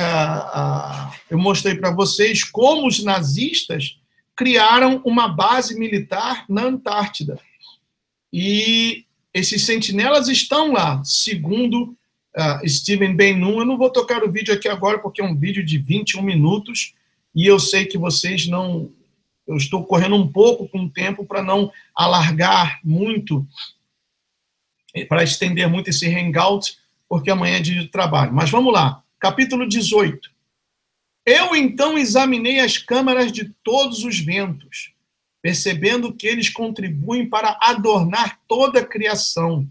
eu mostrei para vocês como os nazistas criaram uma base militar na Antártida. E esses sentinelas estão lá, segundo Stephen Ben-Nun. Eu não vou tocar o vídeo aqui agora, porque é um vídeo de 21 minutos, e eu sei que vocês não... Eu estou correndo um pouco com o tempo para não alargar muito, para estender muito esse hangout, porque amanhã é dia de trabalho. Mas vamos lá, capítulo 18. Eu, então, examinei as câmaras de todos os ventos, percebendo que eles contribuem para adornar toda a criação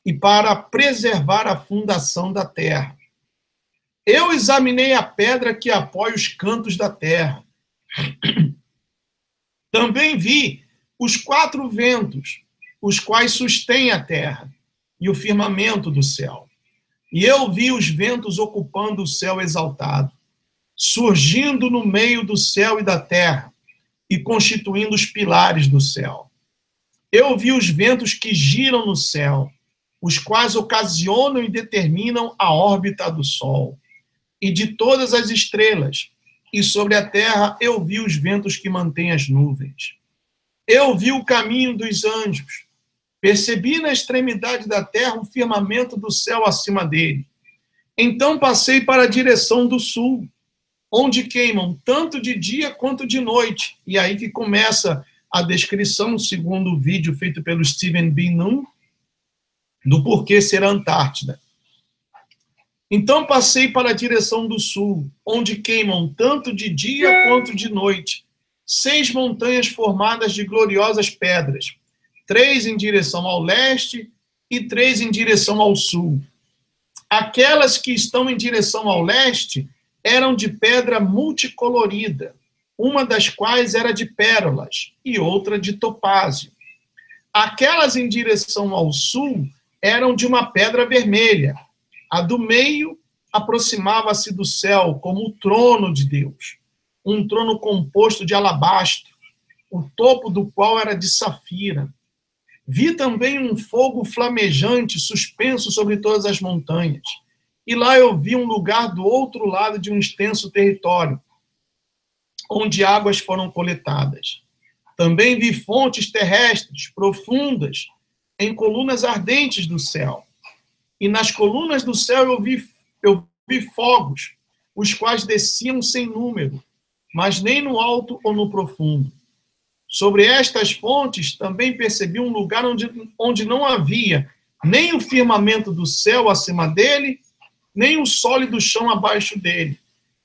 e para preservar a fundação da terra. Eu examinei a pedra que apoia os cantos da terra. Também vi os 4 ventos, os quais sustêm a terra, e o firmamento do céu. E eu vi os ventos ocupando o céu exaltado, surgindo no meio do céu e da terra, e constituindo os pilares do céu. Eu vi os ventos que giram no céu, os quais ocasionam e determinam a órbita do Sol, e de todas as estrelas, e sobre a terra eu vi os ventos que mantêm as nuvens. Eu vi o caminho dos anjos, percebi na extremidade da terra o firmamento do céu acima dele. Então passei para a direção do sul, onde queimam tanto de dia quanto de noite. E aí que começa a descrição, segundo o vídeo feito pelo Stephen B. Nunn, do porquê ser a Antártida. Então passei para a direção do sul, onde queimam tanto de dia quanto de noite 6 montanhas formadas de gloriosas pedras, 3 em direção ao leste e 3 em direção ao sul. Aquelas que estão em direção ao leste eram de pedra multicolorida, uma das quais era de pérolas e outra de topázio. Aquelas em direção ao sul eram de uma pedra vermelha. A do meio aproximava-se do céu como o trono de Deus, um trono composto de alabastro, o topo do qual era de safira. Vi também um fogo flamejante suspenso sobre todas as montanhas. E lá eu vi um lugar do outro lado de um extenso território, onde águas foram coletadas. Também vi fontes terrestres profundas em colunas ardentes do céu. E nas colunas do céu eu vi fogos, os quais desciam sem número, mas nem no alto ou no profundo. Sobre estas fontes também percebi um lugar onde não havia nem o firmamento do céu acima dele, nem o sólido chão abaixo dele.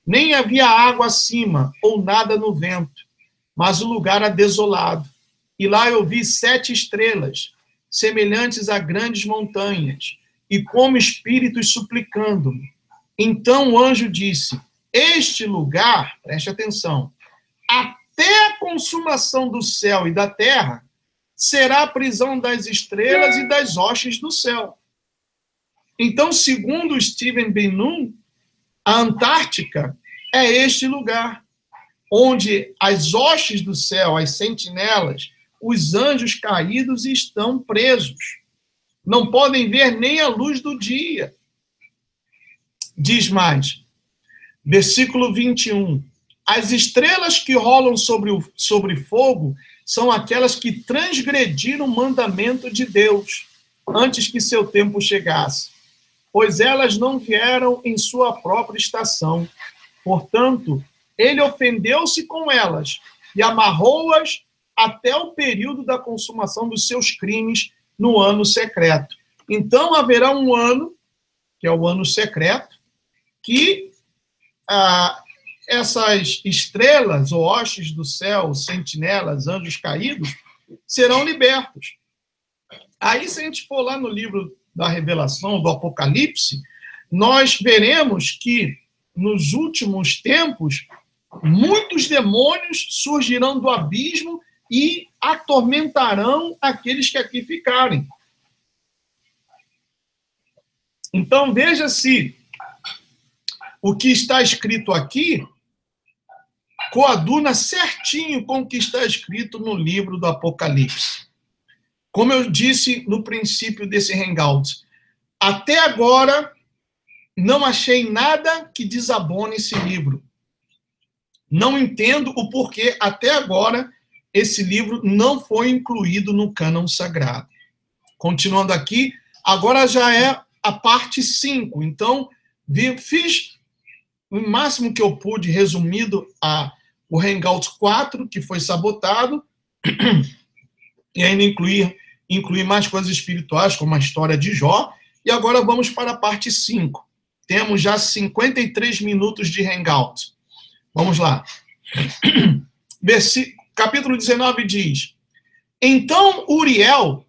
Nem havia água acima, ou nada no vento, mas o lugar era desolado. E lá eu vi 7 estrelas, semelhantes a grandes montanhas, e como espíritos suplicando-me. Então o anjo disse: este lugar, preste atenção, até a consumação do céu e da terra, será a prisão das estrelas e das hostes do céu. Então, segundo Stephen B. Nunn, a Antártica é este lugar, onde as hostes do céu, as sentinelas, os anjos caídos estão presos. Não podem ver nem a luz do dia. Diz mais, versículo 21. As estrelas que rolam sobre fogo são aquelas que transgrediram o mandamento de Deus antes que seu tempo chegasse, pois elas não vieram em sua própria estação. Portanto, ele ofendeu-se com elas e amarrou-as até o período da consumação dos seus crimes no ano secreto. Então, haverá um ano, que é o ano secreto, que essas estrelas, ou hostes do céu, sentinelas, anjos caídos, serão libertos. Aí, se a gente for lá no livro da Revelação, do Apocalipse, nós veremos que, nos últimos tempos, muitos demônios surgirão do abismo e atormentarão aqueles que aqui ficarem. Então, veja se o que está escrito aqui coaduna certinho com o que está escrito no livro do Apocalipse. Como eu disse no princípio desse hangout, até agora não achei nada que desabone esse livro. Não entendo o porquê até agora esse livro não foi incluído no cânon sagrado. Continuando aqui, agora já é a parte 5. Então, fiz o máximo que eu pude, resumido o Hangout 4, que foi sabotado, e ainda incluir mais coisas espirituais, como a história de Jó. E agora vamos para a parte 5. Temos já 53 minutos de Hangout. Vamos lá. Capítulo 19 diz: então Uriel,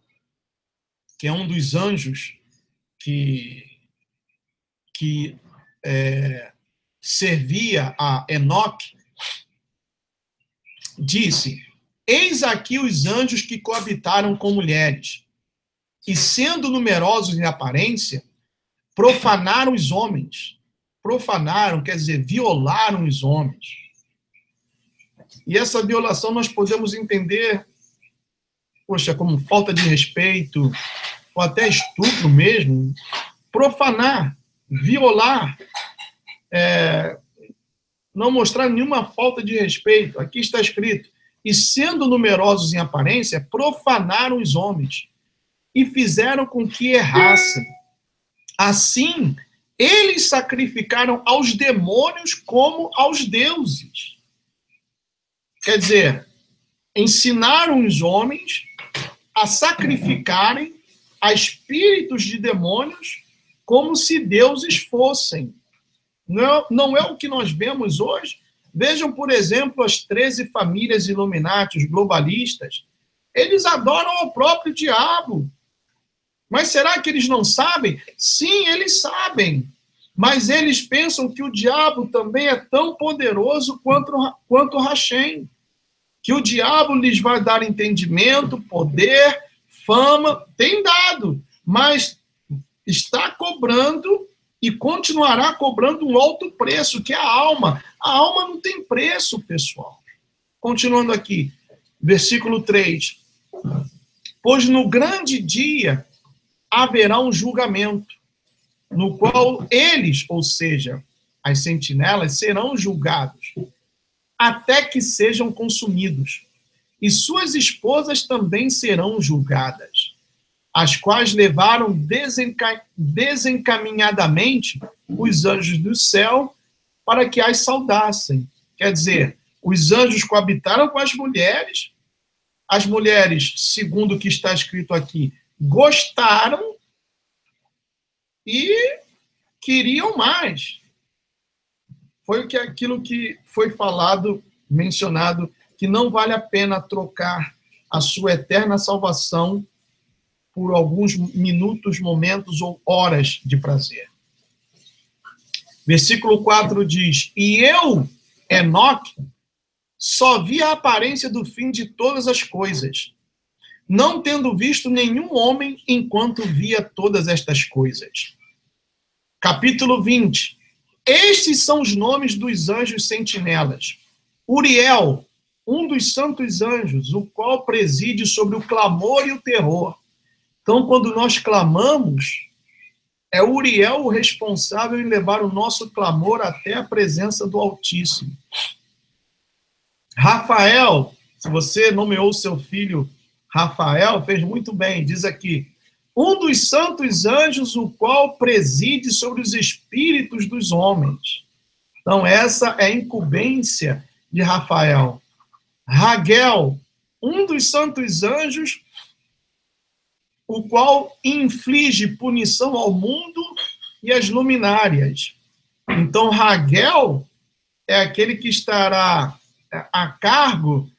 que é um dos anjos que servia a Enoque, disse: eis aqui os anjos que coabitaram com mulheres, e sendo numerosos em aparência, profanaram os homens. Profanaram, quer dizer, violaram os homens. E essa violação nós podemos entender, poxa, como falta de respeito, ou até estupro mesmo, profanar, violar, não mostrar nenhuma falta de respeito. Aqui está escrito: e sendo numerosos em aparência, profanaram os homens e fizeram com que errassem. Assim, eles sacrificaram aos demônios como aos deuses. Quer dizer, ensinaram os homens a sacrificarem a espíritos de demônios como se deuses fossem. Não é o que nós vemos hoje? Vejam, por exemplo, as 13 famílias Illuminati, os globalistas. Eles adoram ao próprio diabo. Mas será que eles não sabem? Sim, eles sabem. Mas eles pensam que o diabo também é tão poderoso quanto o Hashem. Que o diabo lhes vai dar entendimento, poder, fama. Tem dado, mas está cobrando e continuará cobrando um alto preço, que é a alma. A alma não tem preço, pessoal. Continuando aqui, versículo 3. Pois no grande dia haverá um julgamento, no qual eles, ou seja, as sentinelas, serão julgados, até que sejam consumidos. E suas esposas também serão julgadas, as quais levaram desencaminhadamente os anjos do céu para que as saudassem. Quer dizer, os anjos coabitaram com as mulheres, segundo o que está escrito aqui, gostaram e queriam mais. Foi aquilo que foi falado, mencionado, que não vale a pena trocar a sua eterna salvação por alguns minutos, momentos ou horas de prazer. Versículo 4 diz: e eu, Enoque, só vi a aparência do fim de todas as coisas, não tendo visto nenhum homem enquanto via todas estas coisas. Capítulo 20. Estes são os nomes dos anjos sentinelas. Uriel, um dos santos anjos, o qual preside sobre o clamor e o terror. Então, quando nós clamamos, é Uriel o responsável em levar o nosso clamor até a presença do Altíssimo. Rafael, se você nomeou seu filho Rafael, fez muito bem, diz aqui: um dos santos anjos, o qual preside sobre os espíritos dos homens. Então, essa é a incumbência de Rafael. Raguel, um dos santos anjos, o qual inflige punição ao mundo e às luminárias. Então, Raguel é aquele que estará a cargo,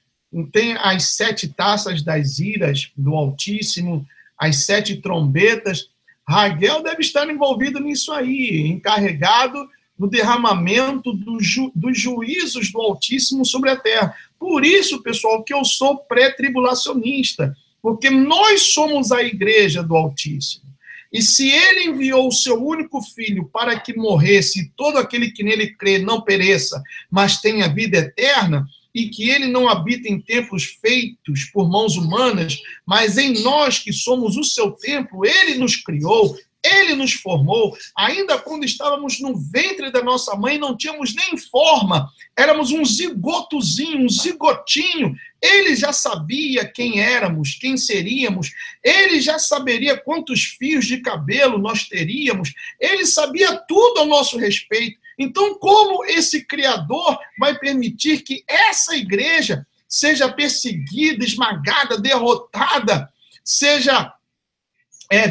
tem as 7 taças das iras do Altíssimo, as 7 trombetas. Raguel deve estar envolvido nisso aí, encarregado no derramamento dos juízos do Altíssimo sobre a terra. Por isso, pessoal, que eu sou pré-tribulacionista, porque nós somos a igreja do Altíssimo. E se ele enviou o seu único filho para que morresse, e todo aquele que nele crê não pereça, mas tenha vida eterna, e que ele não habita em templos feitos por mãos humanas, mas em nós que somos o seu templo, ele nos criou, ele nos formou, ainda quando estávamos no ventre da nossa mãe, não tínhamos nem forma, éramos um zigotozinho, um zigotinho, ele já sabia quem éramos, quem seríamos, ele já saberia quantos fios de cabelo nós teríamos, ele sabia tudo ao nosso respeito. Então, como esse Criador vai permitir que essa igreja seja perseguida, esmagada, derrotada, seja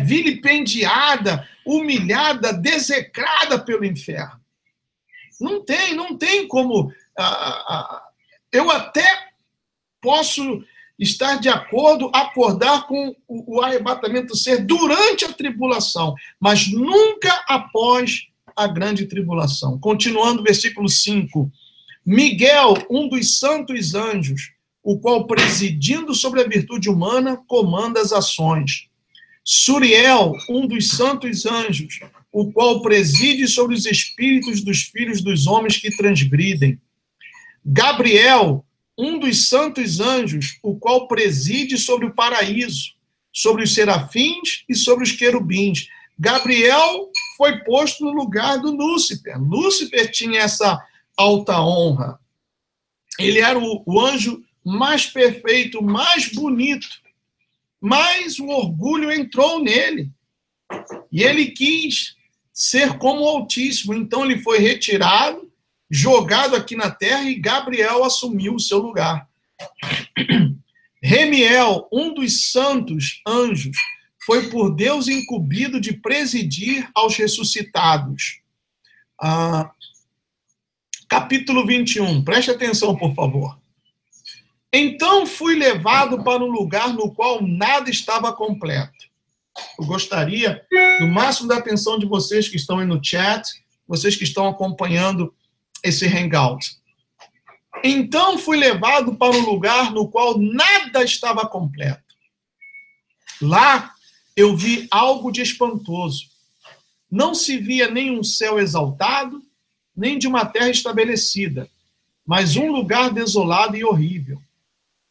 vilipendiada, humilhada, desecrada pelo inferno? Não tem como... eu até posso estar de acordo, acordar com o arrebatamento ser durante a tribulação, mas nunca após a grande tribulação. Continuando, versículo 5. Miguel, um dos santos anjos, o qual, presidindo sobre a virtude humana, comanda as ações. Suriel, um dos santos anjos, o qual preside sobre os espíritos dos filhos dos homens que transgridem. Gabriel, um dos santos anjos, o qual preside sobre o paraíso. sobre os serafins e sobre os querubins. Gabriel foi posto no lugar do Lúcifer. Lúcifer tinha essa alta honra. Ele era o anjo mais perfeito, mais bonito. Mas o orgulho entrou nele. E ele quis ser como o Altíssimo. Então ele foi retirado, jogado aqui na terra, e Gabriel assumiu o seu lugar. Remiel, um dos santos anjos, foi por Deus incumbido de presidir aos ressuscitados. Capítulo 21, preste atenção, por favor. Então fui levado para um lugar no qual nada estava completo. Eu gostaria, no máximo da atenção de vocês que estão aí no chat, vocês que estão acompanhando esse hangout. Então fui levado para um lugar no qual nada estava completo. Lá eu vi algo de espantoso. Não se via nem um céu exaltado, nem de uma terra estabelecida, mas um lugar desolado e horrível.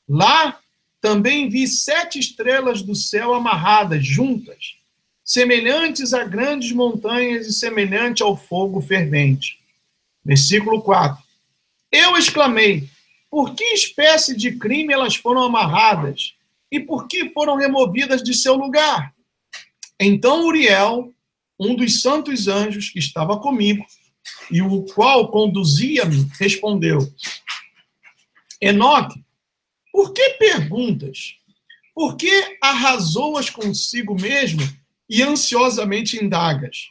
Lá também vi 7 estrelas do céu amarradas, juntas, semelhantes a grandes montanhas e semelhante ao fogo fervente. Versículo 4. Eu exclamei, por que espécie de crime elas foram amarradas? E por que foram removidas de seu lugar? Então Uriel, um dos santos anjos que estava comigo, e o qual conduzia-me, respondeu, Enoque, por que perguntas? Por que arrasou-as consigo mesmo e ansiosamente indagas?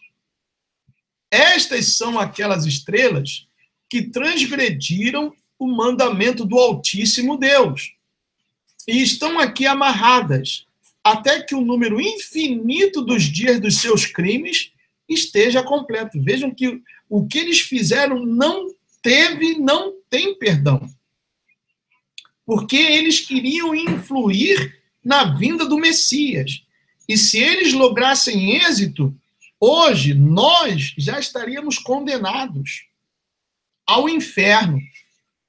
Estas são aquelas estrelas que transgrediram o mandamento do Altíssimo Deus e estão aqui amarradas até que o número infinito dos dias dos seus crimes esteja completo. Vejam que o que eles fizeram não tem perdão. Porque eles queriam influir na vinda do Messias. E se eles lograssem êxito, hoje nós já estaríamos condenados ao inferno.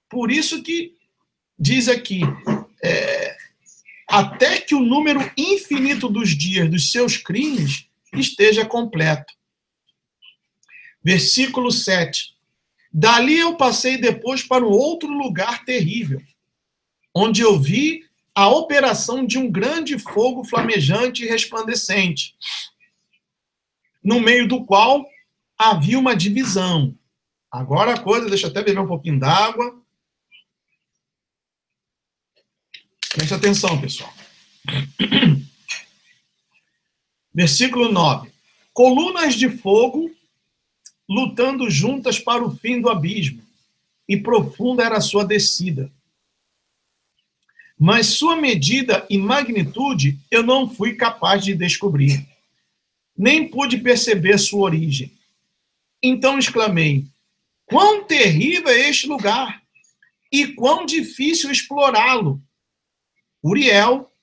Por isso que diz aqui, até que o número infinito dos dias dos seus crimes esteja completo. Versículo 7. Dali eu passei depois para um outro lugar terrível, onde eu vi a operação de um grande fogo flamejante e resplandecente, no meio do qual havia uma divisão. Agora a coisa, deixa eu até beber um pouquinho d'água. Preste atenção, pessoal. Versículo 9. Colunas de fogo lutando juntas para o fim do abismo, e profunda era a sua descida. Mas sua medida e magnitude eu não fui capaz de descobrir, nem pude perceber sua origem. Então exclamei, quão terrível é este lugar, e quão difícil explorá-lo. Uriel,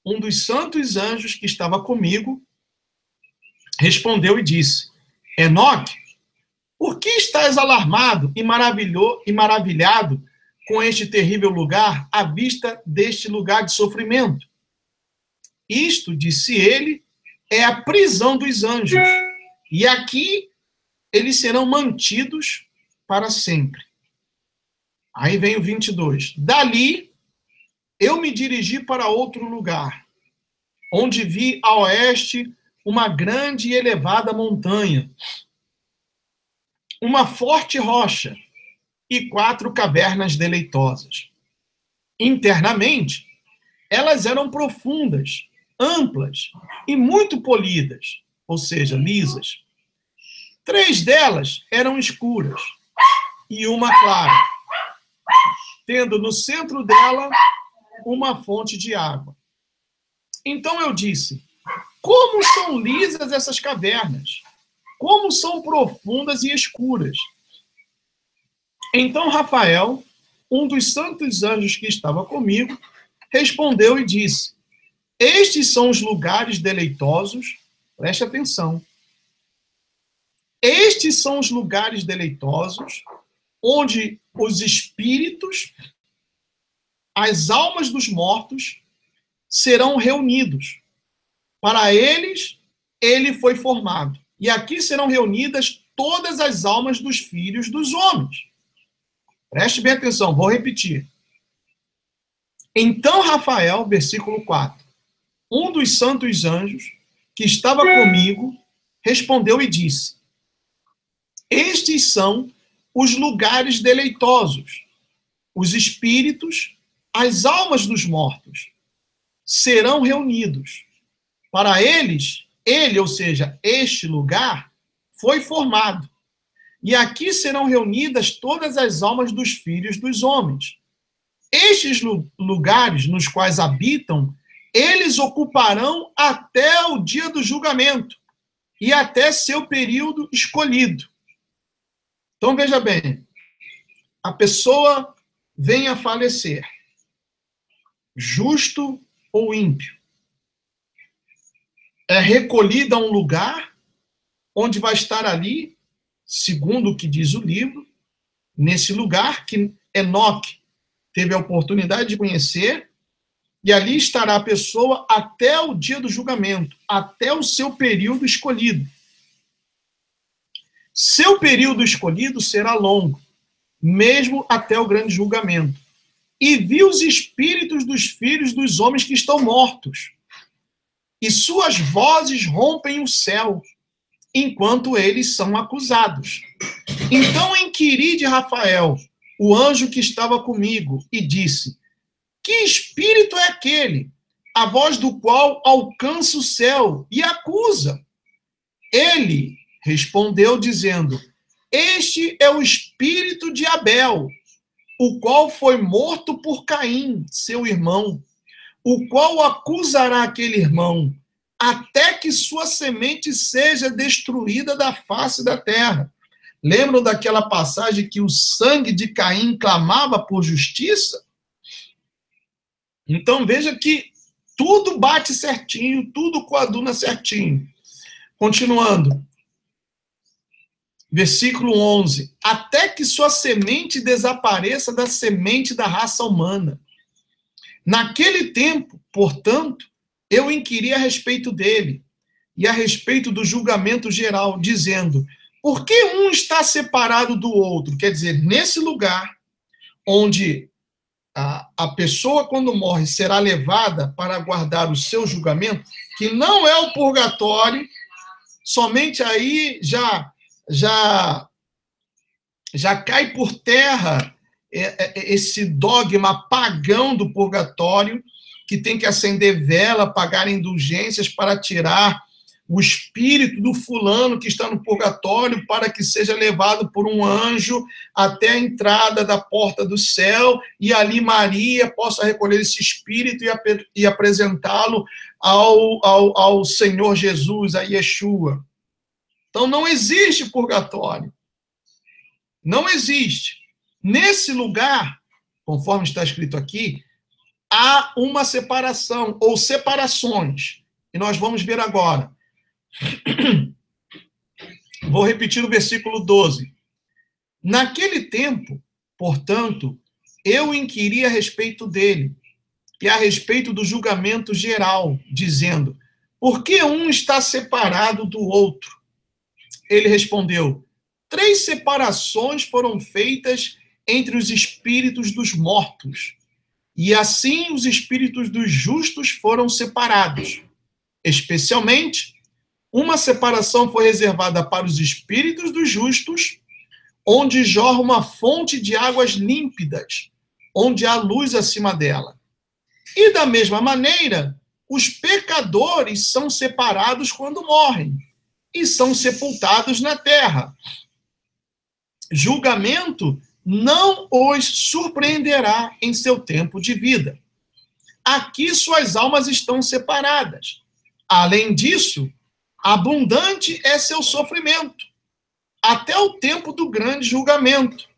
um dos santos anjos que estava comigo, respondeu e disse, Enoque, por que estás alarmado e maravilhado com este terrível lugar, à vista deste lugar de sofrimento? Isto, disse ele, é a prisão dos anjos, e aqui eles serão mantidos para sempre. Aí vem o 22. Dali, eu me dirigi para outro lugar, onde vi a oeste uma grande e elevada montanha, uma forte rocha e 4 cavernas deleitosas. Internamente, elas eram profundas, amplas e muito polidas, ou seja, lisas. 3 delas eram escuras e uma clara, tendo no centro dela uma fonte de água. Então eu disse, como são lisas essas cavernas? Como são profundas e escuras? Então Rafael, um dos santos anjos que estava comigo, respondeu e disse, estes são os lugares deleitosos, preste atenção, estes são os lugares deleitosos, onde os espíritos, as almas dos mortos, serão reunidos, Para eles, ele foi formado. E aqui serão reunidas todas as almas dos filhos dos homens. Preste bem atenção, vou repetir. Então Rafael, versículo 4, um dos santos anjos que estava comigo, respondeu e disse: estes são os lugares deleitosos, os espíritos, as almas dos mortos, serão reunidos. Para eles, ele, ou seja, este lugar, foi formado. E aqui serão reunidas todas as almas dos filhos dos homens. Estes lugares nos quais habitam, eles ocuparão até o dia do julgamento e até seu período escolhido. Então, veja bem, a pessoa vem a falecer, justo ou ímpio, é recolhida a um lugar onde vai estar ali, segundo o que diz o livro, nesse lugar que Enoque teve a oportunidade de conhecer, e ali estará a pessoa até o dia do julgamento, até o seu período escolhido. Seu período escolhido será longo, mesmo até o grande julgamento. E viu os espíritos dos filhos dos homens que estão mortos, e suas vozes rompem o céu, enquanto eles são acusados. Então inquiri de Rafael, o anjo que estava comigo, e disse: que espírito é aquele, a voz do qual alcança o céu e acusa? Ele respondeu dizendo: este é o espírito de Abel, o qual foi morto por Caim, seu irmão, o qual acusará aquele irmão, até que sua semente seja destruída da face da terra. Lembram daquela passagem que o sangue de Caim clamava por justiça? Então veja que tudo bate certinho, tudo coaduna certinho. Continuando. Versículo 11. Até que sua semente desapareça da semente da raça humana. Naquele tempo, portanto, eu inquiri a respeito dele e a respeito do julgamento geral, dizendo: por que um está separado do outro? Quer dizer, nesse lugar onde a pessoa, quando morre, será levada para aguardar o seu julgamento, que não é o purgatório, somente aí já cai por terra esse dogma pagão do purgatório, que tem que acender vela, pagar indulgências para tirar o espírito do fulano que está no purgatório, para que seja levado por um anjo até a entrada da porta do céu, e ali Maria possa recolher esse espírito e apresentá-lo ao Senhor Jesus, a Yeshua. Então não existe purgatório. Não existe. Nesse lugar, conforme está escrito aqui, há uma separação, ou separações, e nós vamos ver agora. Vou repetir o versículo 12. Naquele tempo, portanto, eu inquiri a respeito dele, e a respeito do julgamento geral, dizendo: por que um está separado do outro? Ele respondeu: 3 separações foram feitas entre os espíritos dos mortos, e assim os espíritos dos justos foram separados. Especialmente, uma separação foi reservada para os espíritos dos justos, onde jorra uma fonte de águas límpidas, onde há luz acima dela. E da mesma maneira, os pecadores são separados quando morrem, e são sepultados na terra. Julgamento não os surpreenderá em seu tempo de vida. Aqui suas almas estão separadas. Além disso, abundante é seu sofrimento, até o tempo do grande julgamento,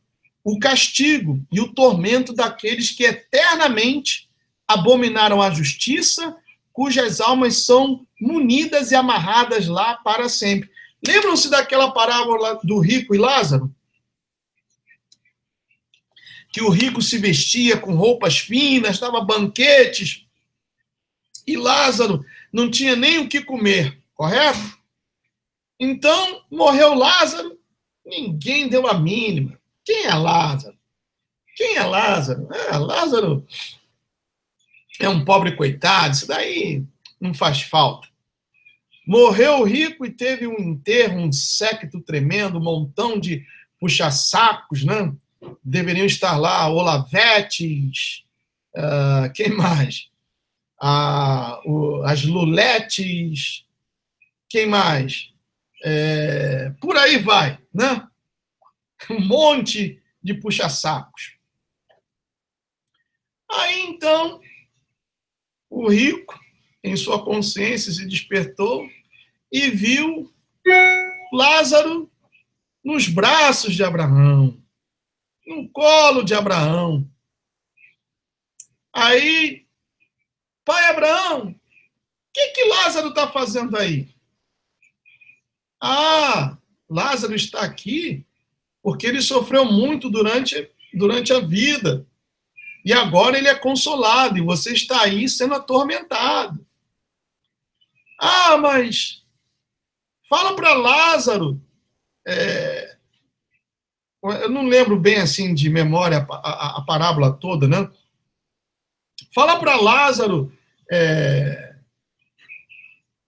o castigo e o tormento daqueles que eternamente abominaram a justiça, cujas almas são munidas e amarradas lá para sempre. Lembram-se daquela parábola do rico e Lázaro? Que o rico se vestia com roupas finas, dava banquetes, e Lázaro não tinha nem o que comer, correto? Então, morreu Lázaro, ninguém deu a mínima. Quem é Lázaro? Quem é Lázaro? Lázaro é um pobre coitado, isso daí não faz falta. Morreu o rico e teve um enterro, um séquito tremendo, um montão de puxa-sacos, né? Deveriam estar lá Olavetes, quem mais? As Luletes, quem mais? Por aí vai, né? Um monte de puxa-sacos. Aí, então, o rico, em sua consciência, se despertou e viu Lázaro nos braços de Abraão, no colo de Abraão. Aí, pai Abraão, o que Lázaro está fazendo aí? Lázaro está aqui porque ele sofreu muito durante a vida. E agora ele é consolado, e você está aí sendo atormentado. Mas fala para Lázaro, eu não lembro bem assim de memória a parábola toda, né? Fala para Lázaro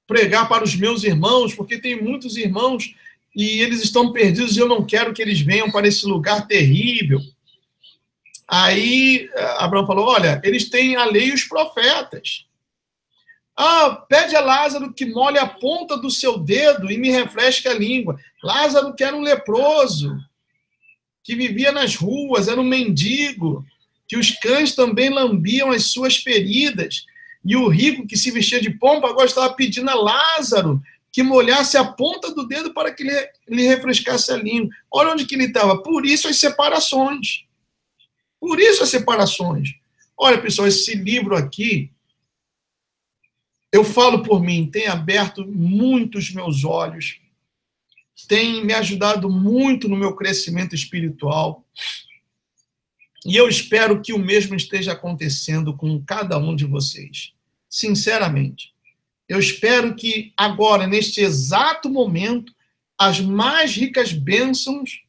pregar para os meus irmãos, porque tem muitos irmãos e eles estão perdidos e eu não quero que eles venham para esse lugar terrível. Aí Abraão falou, olha, eles têm a lei e os profetas. Pede a Lázaro que molhe a ponta do seu dedo e me refresque a língua. Lázaro que era um leproso, que vivia nas ruas, era um mendigo, que os cães também lambiam as suas feridas. E o rico que se vestia de pompa agora estava pedindo a Lázaro que molhasse a ponta do dedo para que lhe refrescasse a língua. Olha onde que ele estava. Por isso as separações. Por isso as separações. Olha, pessoal, esse livro aqui, eu falo por mim, tem aberto muito os meus olhos, tem me ajudado muito no meu crescimento espiritual, e eu espero que o mesmo esteja acontecendo com cada um de vocês. Sinceramente. Eu espero que agora, neste exato momento, as mais ricas bênçãos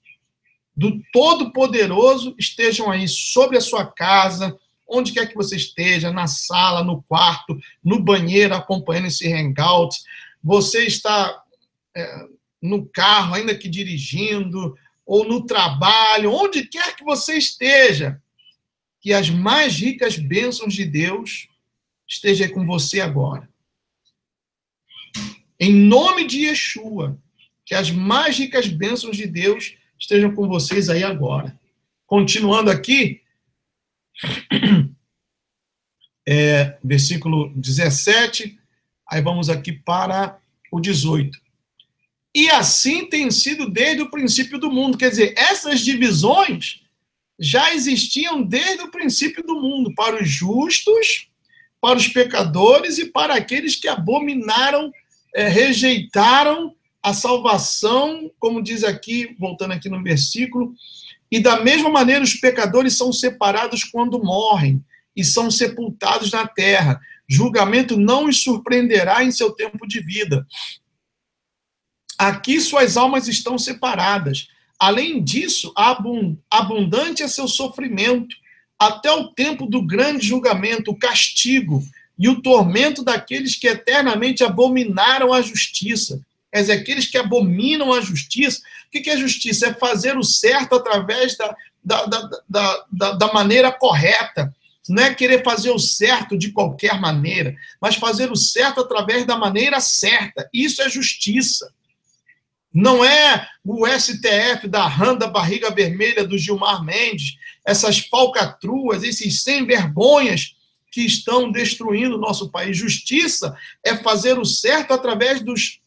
do Todo-Poderoso estejam aí sobre a sua casa, onde quer que você esteja, na sala, no quarto, no banheiro, acompanhando esse hangout. Você está no carro, ainda que dirigindo, ou no trabalho, onde quer que você esteja, que as mais ricas bênçãos de Deus estejam com você agora. Em nome de Yeshua, que as mais ricas bênçãos de Deus estejam com vocês aí agora. Continuando aqui, versículo 17, aí vamos aqui para o 18. E assim tem sido desde o princípio do mundo. Quer dizer, essas divisões já existiam desde o princípio do mundo, para os justos, para os pecadores e para aqueles que abominaram, rejeitaram a salvação, como diz aqui, voltando aqui no versículo, e da mesma maneira os pecadores são separados quando morrem e são sepultados na terra. Julgamento não os surpreenderá em seu tempo de vida. Aqui suas almas estão separadas. Além disso, abundante é seu sofrimento, até o tempo do grande julgamento, o castigo e o tormento daqueles que eternamente abominaram a justiça. Quer dizer, aqueles que abominam a justiça. O que é justiça? É fazer o certo através da maneira correta. Não é querer fazer o certo de qualquer maneira, mas fazer o certo através da maneira certa. Isso é justiça. Não é o STF da rã da barriga vermelha do Gilmar Mendes, essas falcatruas, esses sem vergonhas que estão destruindo o nosso país. Justiça é fazer o certo através dos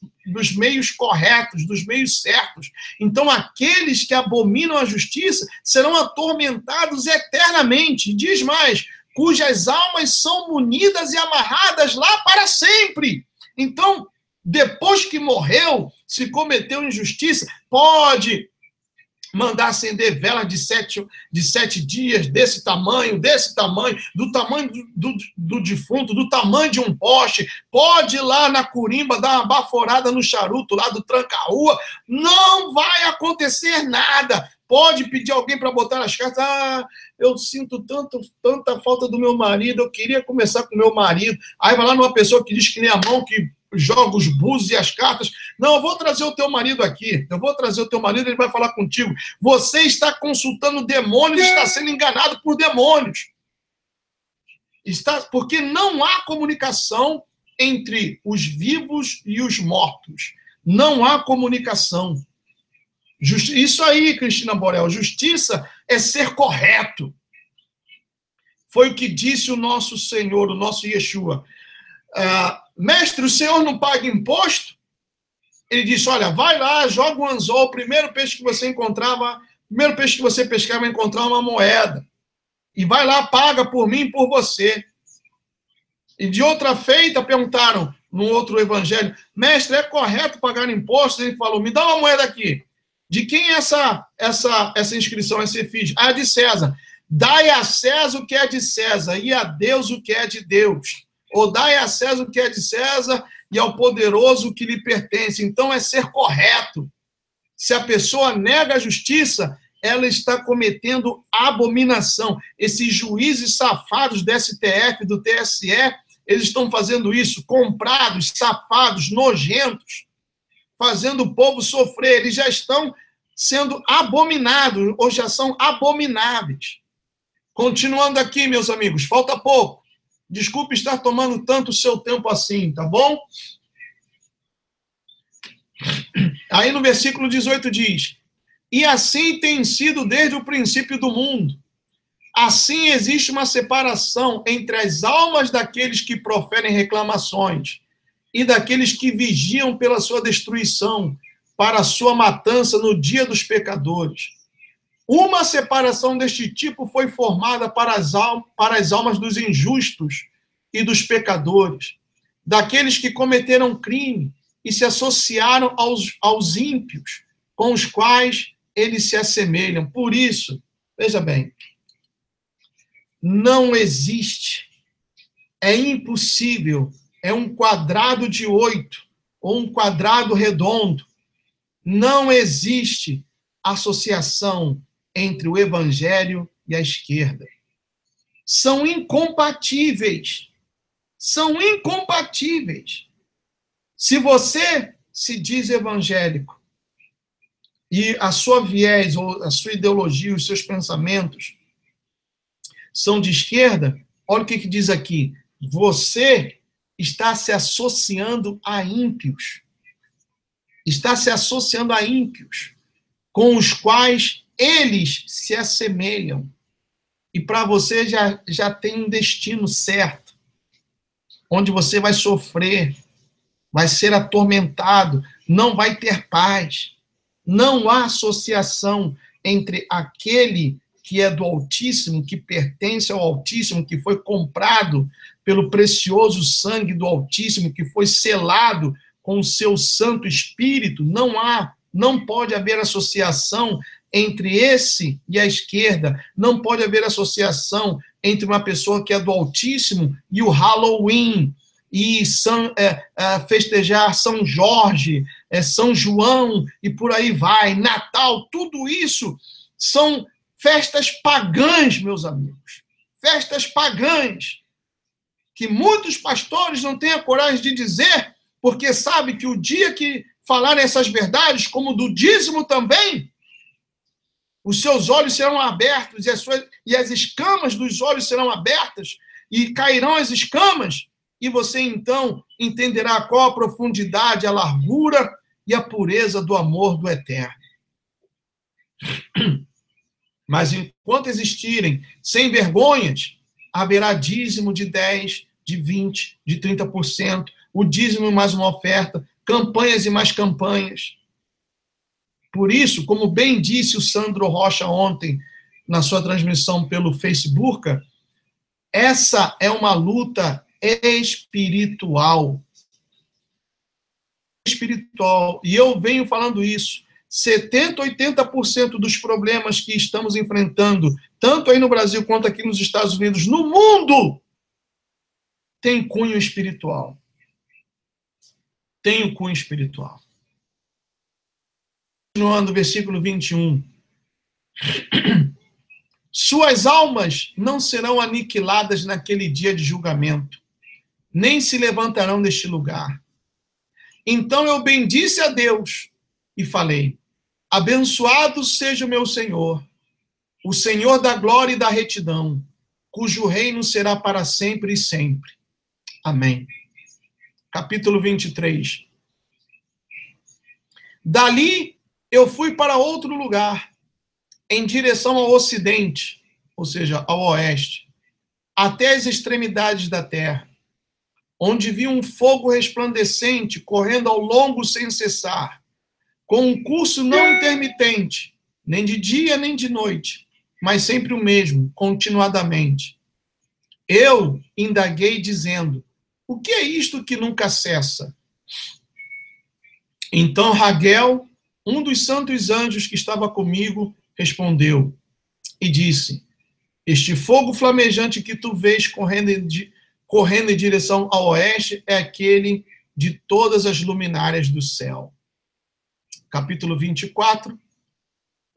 meios corretos, dos meios certos. Então, aqueles que abominam a justiça serão atormentados eternamente. Diz mais, cujas almas são munidas e amarradas lá para sempre. Então, depois que morreu, se cometeu injustiça, pode mandar acender vela de 7 dias, desse tamanho, do tamanho do defunto, do tamanho de um poste, pode ir lá na Corimba, dar uma baforada no charuto lá do tranca-rua, não vai acontecer nada. Pode pedir alguém para botar as cartas, eu sinto tanta falta do meu marido, eu queria começar com o meu marido, aí vai lá numa pessoa que diz que nem a mão, que joga os búzios e as cartas. Não, eu vou trazer o teu marido aqui. Ele vai falar contigo. Você está consultando demônios, está sendo enganado por demônios. Porque não há comunicação entre os vivos e os mortos. Não há comunicação. Isso aí, Cristina Borel, justiça é ser correto. Foi o que disse o nosso Senhor, o nosso Yeshua. Mestre, o senhor não paga imposto? Ele disse, olha, vai lá, joga um anzol, o primeiro peixe que você pescar vai encontrar uma moeda. E vai lá, paga por mim e por você. E de outra feita, perguntaram, num outro evangelho, mestre, é correto pagar imposto? Ele falou, me dá uma moeda aqui. De quem é essa inscrição, esse efígie? De César. Dai a César o que é de César, e a Deus o que é de Deus. Ou dai a César o que é de César e ao poderoso o que lhe pertence. Então, é ser correto. Se a pessoa nega a justiça, ela está cometendo abominação. Esses juízes safados do STF, do TSE, eles estão fazendo isso, comprados, safados, nojentos, fazendo o povo sofrer. Eles já estão sendo abominados, ou já são abomináveis. Continuando aqui, meus amigos, falta pouco. Desculpe estar tomando tanto seu tempo assim, tá bom? Aí no versículo 18 diz, e assim tem sido desde o princípio do mundo. Assim existe uma separação entre as almas daqueles que proferem reclamações e daqueles que vigiam pela sua destruição, para a sua matança no dia dos pecadores. Uma separação deste tipo foi formada para as almas dos injustos e dos pecadores, daqueles que cometeram crime e se associaram aos ímpios, com os quais eles se assemelham. Por isso, veja bem, não existe, é impossível, é um quadrado de 8 ou um quadrado redondo, não existe associação entre o evangelho e a esquerda. São incompatíveis. São incompatíveis. Se você se diz evangélico e a sua viés, ou a sua ideologia, os seus pensamentos são de esquerda, olha o que diz aqui. Você está se associando a ímpios. Está se associando a ímpios, com os quais eles se assemelham. E para você já tem um destino certo, onde você vai sofrer, vai ser atormentado, não vai ter paz. Não há associação entre aquele que é do Altíssimo, que pertence ao Altíssimo, que foi comprado pelo precioso sangue do Altíssimo, que foi selado com o seu Santo Espírito. Não pode haver associação entre esse e a esquerda, não pode haver associação entre uma pessoa que é do Altíssimo e o Halloween, e festejar São Jorge, São João, e por aí vai, Natal, tudo isso são festas pagãs, meus amigos, festas pagãs, que muitos pastores não têm a coragem de dizer, porque sabe que o dia que falarem essas verdades, como do dízimo também, os seus olhos serão abertos e as escamas dos olhos serão abertas e cairão as escamas, e você então entenderá qual a profundidade, a largura e a pureza do amor do Eterno. Mas enquanto existirem sem vergonhas, haverá dízimo de 10%, de 20%, de 30%, o dízimo mais uma oferta, campanhas e mais campanhas. Por isso, como bem disse o Sandro Rocha ontem, na sua transmissão pelo Facebook, essa é uma luta espiritual. E eu venho falando isso. 70%, 80% dos problemas que estamos enfrentando, tanto aí no Brasil quanto aqui nos Estados Unidos, no mundo, tem cunho espiritual. Tem o cunho espiritual. Continuando, versículo 21. Suas almas não serão aniquiladas naquele dia de julgamento, nem se levantarão deste lugar. Então eu bendisse a Deus e falei: abençoado seja o meu Senhor, o Senhor da glória e da retidão, cujo reino será para sempre e sempre. Amém. Capítulo 23. Dali eu fui para outro lugar, em direção ao ocidente, ou seja, ao oeste, até as extremidades da terra, onde vi um fogo resplandecente correndo ao longo sem cessar, com um curso não intermitente, nem de dia nem de noite, mas sempre o mesmo, continuadamente. Eu indaguei dizendo: o que é isto que nunca cessa? Então Raguel, um dos santos anjos que estava comigo, respondeu e disse: este fogo flamejante que tu vês correndo em direção ao oeste é aquele de todas as luminárias do céu. Capítulo 24.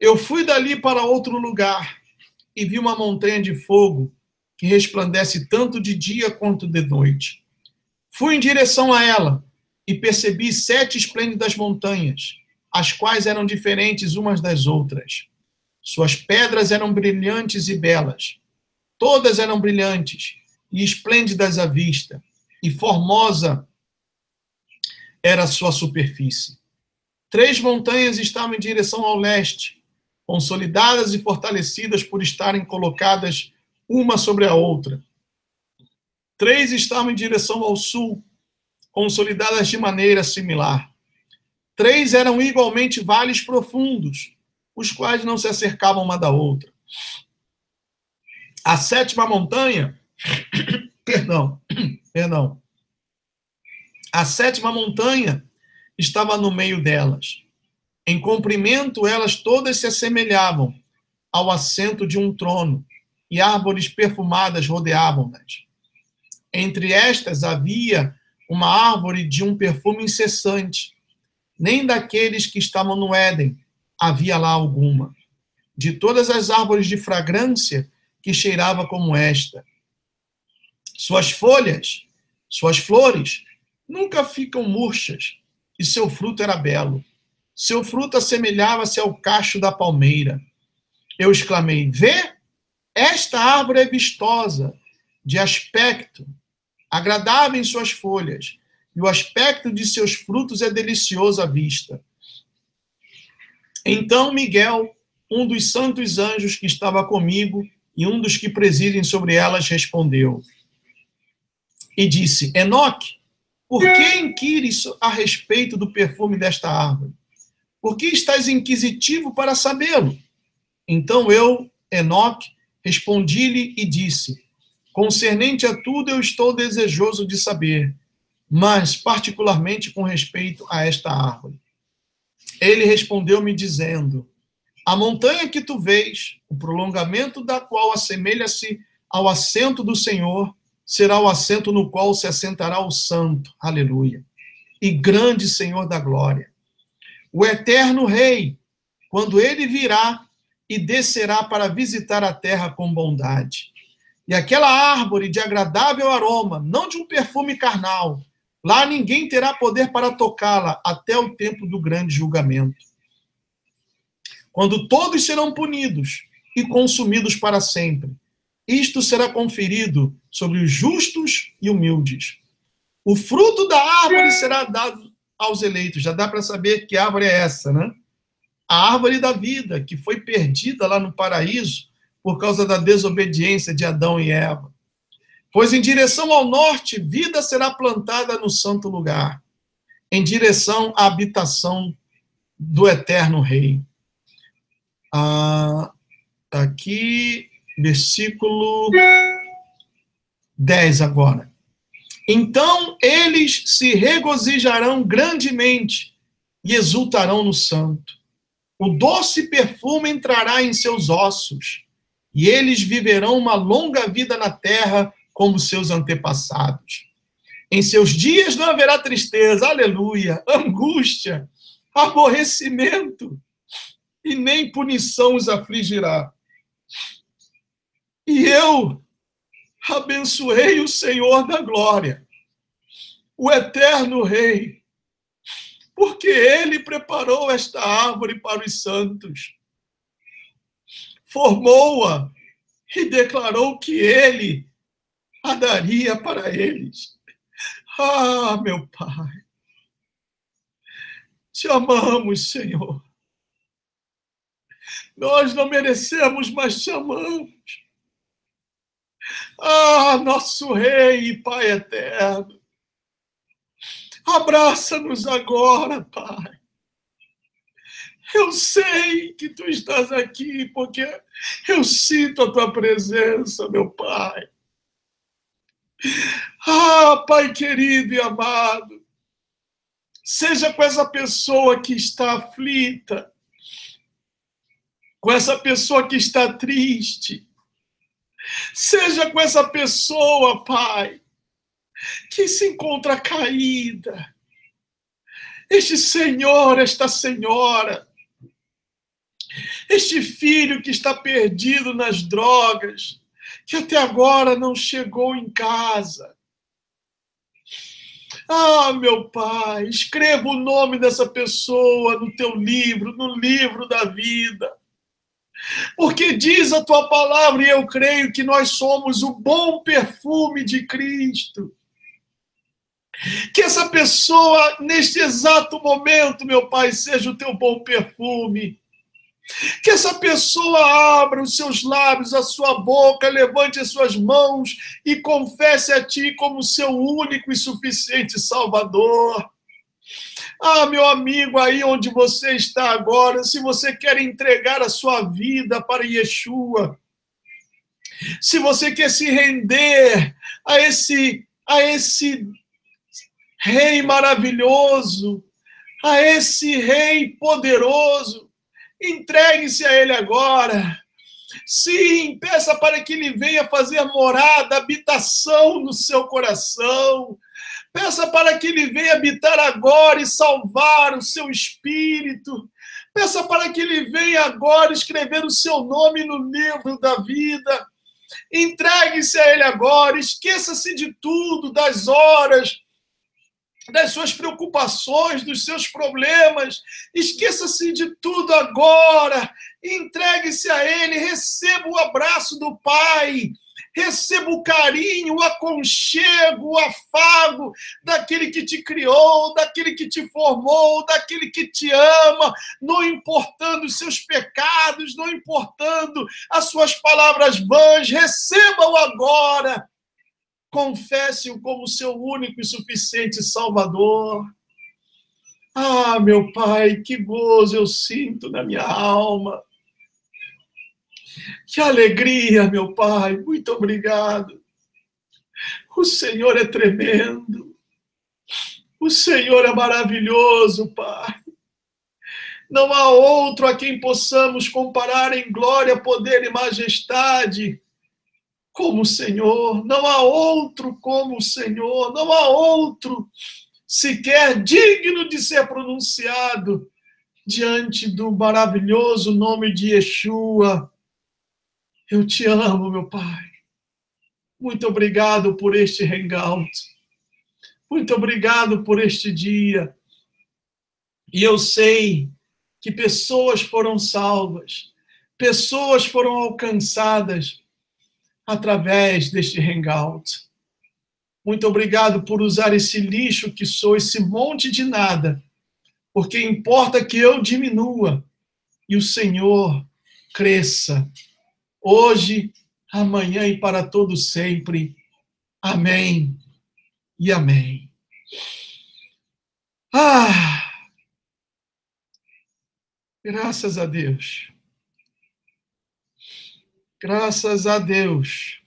Eu fui dali para outro lugar e vi uma montanha de fogo que resplandece tanto de dia quanto de noite. Fui em direção a ela e percebi 7 esplêndidas montanhas, as quais eram diferentes umas das outras. Suas pedras eram brilhantes e belas. Todas eram brilhantes e esplêndidas à vista, e formosa era a sua superfície. 3 montanhas estavam em direção ao leste, consolidadas e fortalecidas por estarem colocadas uma sobre a outra. 3 estavam em direção ao sul, consolidadas de maneira similar. 3 eram igualmente vales profundos, os quais não se acercavam uma da outra. A 7ª montanha, perdão. A 7ª montanha estava no meio delas. Em comprimento, elas todas se assemelhavam ao assento de um trono, e árvores perfumadas rodeavam-nas. Entre estas havia uma árvore de um perfume incessante. Nem daqueles que estavam no Éden havia lá alguma. De todas as árvores de fragrância que cheirava como esta. Suas folhas, suas flores, nunca ficam murchas, e seu fruto era belo. Seu fruto assemelhava-se ao cacho da palmeira. Eu exclamei: vê, esta árvore é vistosa, de aspecto, agradável em suas folhas, e o aspecto de seus frutos é delicioso à vista. Então Miguel, um dos santos anjos que estava comigo, e um dos que presidem sobre elas, respondeu e disse: Enoque, por que inquires a respeito do perfume desta árvore? Por que estás inquisitivo para sabê-lo? Então eu, Enoque, respondi-lhe e disse: concernente a tudo eu estou desejoso de saber, mas particularmente com respeito a esta árvore. Ele respondeu-me dizendo: a montanha que tu vês, o prolongamento da qual assemelha-se ao assento do Senhor, será o assento no qual se assentará o santo, aleluia, e grande Senhor da glória. O eterno Rei, quando ele virá e descerá para visitar a terra com bondade. E aquela árvore de agradável aroma, não de um perfume carnal, lá ninguém terá poder para tocá-la até o tempo do grande julgamento. Quando todos serão punidos e consumidos para sempre, isto será conferido sobre os justos e humildes. O fruto da árvore será dado aos eleitos. Já dá para saber que árvore é essa, né? A árvore da vida, que foi perdida lá no paraíso por causa da desobediência de Adão e Eva. Pois em direção ao norte, vida será plantada no santo lugar, em direção à habitação do eterno Rei. Aqui, versículo 10 agora. Então eles se regozijarão grandemente e exultarão no santo. O doce perfume entrará em seus ossos, e eles viverão uma longa vida na terra como seus antepassados. Em seus dias não haverá tristeza, aleluia, angústia, aborrecimento, e nem punição os afligirá. E eu abençoei o Senhor da glória, o eterno Rei, porque ele preparou esta árvore para os santos, formou-a e declarou que ele a daria para eles. Ah, meu Pai, te amamos, Senhor. Nós não merecemos, mas te amamos. Ah, nosso Rei e Pai eterno, abraça-nos agora, Pai. Eu sei que tu estás aqui, porque eu sinto a tua presença, meu Pai. Ah, Pai querido e amado, seja com essa pessoa que está aflita, com essa pessoa que está triste, seja com essa pessoa, Pai, que se encontra caída, este senhor, esta senhora, este filho que está perdido nas drogas, que até agora não chegou em casa. Ah, meu Pai, escreva o nome dessa pessoa no teu livro, no livro da vida. Porque diz a tua palavra, e eu creio que nós somos o bom perfume de Cristo. Que essa pessoa, neste exato momento, meu Pai, seja o teu bom perfume. Que essa pessoa abra os seus lábios, a sua boca, levante as suas mãos e confesse a ti como seu único e suficiente Salvador. Ah, meu amigo, aí onde você está agora, se você quer entregar a sua vida para Yeshua, se você quer se render a esse Rei maravilhoso, a esse Rei poderoso, entregue-se a Ele agora. Sim, peça para que Ele venha fazer morada, habitação no seu coração. Peça para que Ele venha habitar agora e salvar o seu espírito. Peça para que Ele venha agora escrever o seu nome no livro da vida. Entregue-se a Ele agora, esqueça-se de tudo, das horas, das suas preocupações, dos seus problemas. Esqueça-se de tudo agora. Entregue-se a Ele, receba o abraço do Pai. Receba o carinho, o aconchego, o afago daquele que te criou, daquele que te formou, daquele que te ama, não importando os seus pecados, não importando as suas palavras vãs. Receba-o agora. Confesse-o como seu único e suficiente Salvador. Ah, meu Pai, que gozo eu sinto na minha alma. Que alegria, meu Pai. Muito obrigado. O Senhor é tremendo. O Senhor é maravilhoso, Pai. Não há outro a quem possamos comparar em glória, poder e majestade como o Senhor. Não há outro como o Senhor. Não há outro sequer digno de ser pronunciado diante do maravilhoso nome de Yeshua. Eu te amo, meu Pai. Muito obrigado por este hangout. Muito obrigado por este dia. E eu sei que pessoas foram salvas, pessoas foram alcançadas através deste hangout. Muito obrigado por usar esse lixo que sou, esse monte de nada, porque importa que eu diminua e o Senhor cresça. Hoje, amanhã e para todo sempre. Amém e amém. Ah! Graças a Deus. Graças a Deus.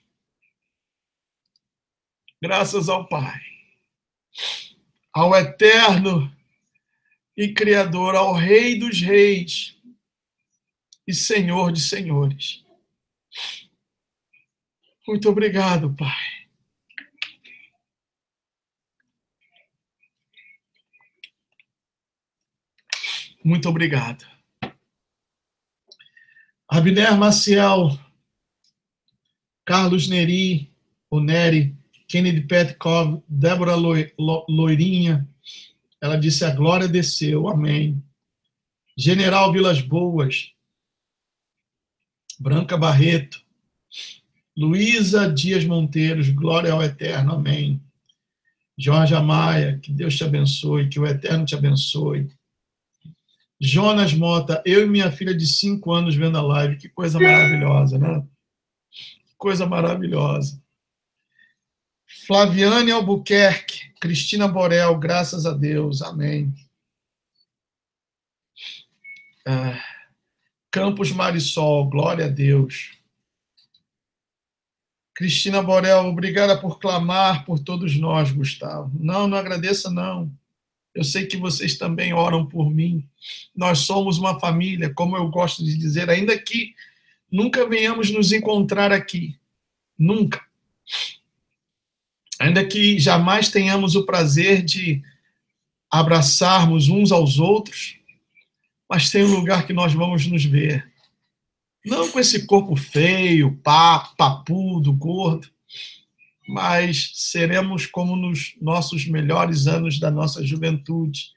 Graças ao Pai. Ao Eterno e Criador, ao Rei dos Reis e Senhor de senhores. Muito obrigado, Pai. Muito obrigado. Abner Maciel, Carlos Neri, o Neri, Kennedy Petkov, Débora Loirinha, ela disse: a glória desceu, amém. General Vilas Boas, Branca Barreto, Luísa Dias Monteiros, glória ao Eterno, amém. Jorge Amaya, que Deus te abençoe, que o Eterno te abençoe. Jonas Mota, eu e minha filha de 5 anos vendo a live, que coisa maravilhosa, né? Que coisa maravilhosa. Flaviane Albuquerque, Cristina Borel, graças a Deus, amém. Campos Marisol, glória a Deus. Cristina Borel, obrigada por clamar por todos nós, Gustavo. Não agradeça, não. Eu sei que vocês também oram por mim. Nós somos uma família, como eu gosto de dizer, ainda que nunca venhamos nos encontrar aqui. Nunca. Ainda que jamais tenhamos o prazer de abraçarmos uns aos outros, mas tem um lugar que nós vamos nos ver. Não com esse corpo feio, papudo, gordo, mas seremos como nos nossos melhores anos da nossa juventude,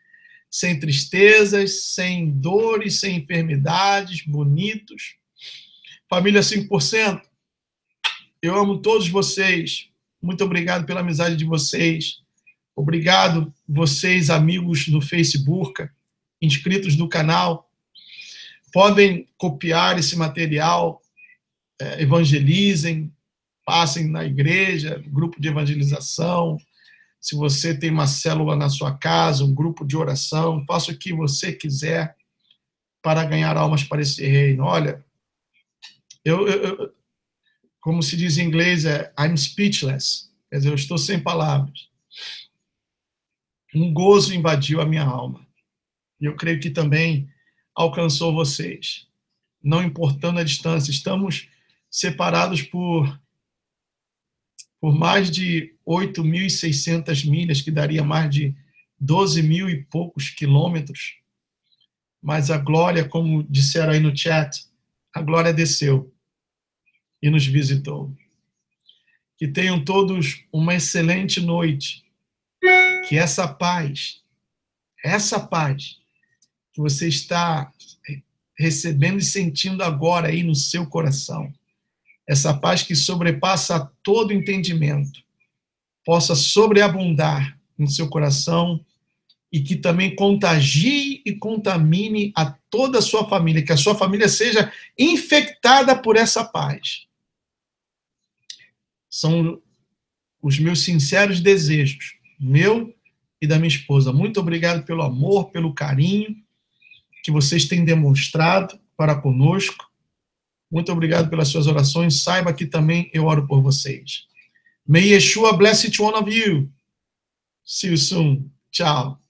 sem tristezas, sem dores, sem enfermidades, bonitos. Família 5%, eu amo todos vocês. Muito obrigado pela amizade de vocês. Obrigado, vocês, amigos no Facebook, inscritos do canal. Podem copiar esse material, evangelizem, passem na igreja, grupo de evangelização. Se você tem uma célula na sua casa, um grupo de oração, faça o que você quiser para ganhar almas para esse reino. Olha, eu como se diz em inglês, I'm speechless. Quer dizer, eu estou sem palavras. Um gozo invadiu a minha alma. E eu creio que também alcançou vocês. Não importando a distância, estamos separados por mais de 8.600 milhas, que daria mais de 12 mil e poucos quilômetros. Mas a glória, como disseram aí no chat, a glória desceu e nos visitou. Que tenham todos uma excelente noite. Que essa paz que você está recebendo e sentindo agora aí no seu coração, essa paz que sobrepassa todo entendimento, possa sobreabundar no seu coração e que também contagie e contamine a toda a sua família, que a sua família seja infectada por essa paz. São os meus sinceros desejos, meu e da minha esposa. Muito obrigado pelo amor, pelo carinho que vocês têm demonstrado para conosco. Muito obrigado pelas suas orações. Saiba que também eu oro por vocês. May Yeshua bless each one of you. See you soon. Tchau.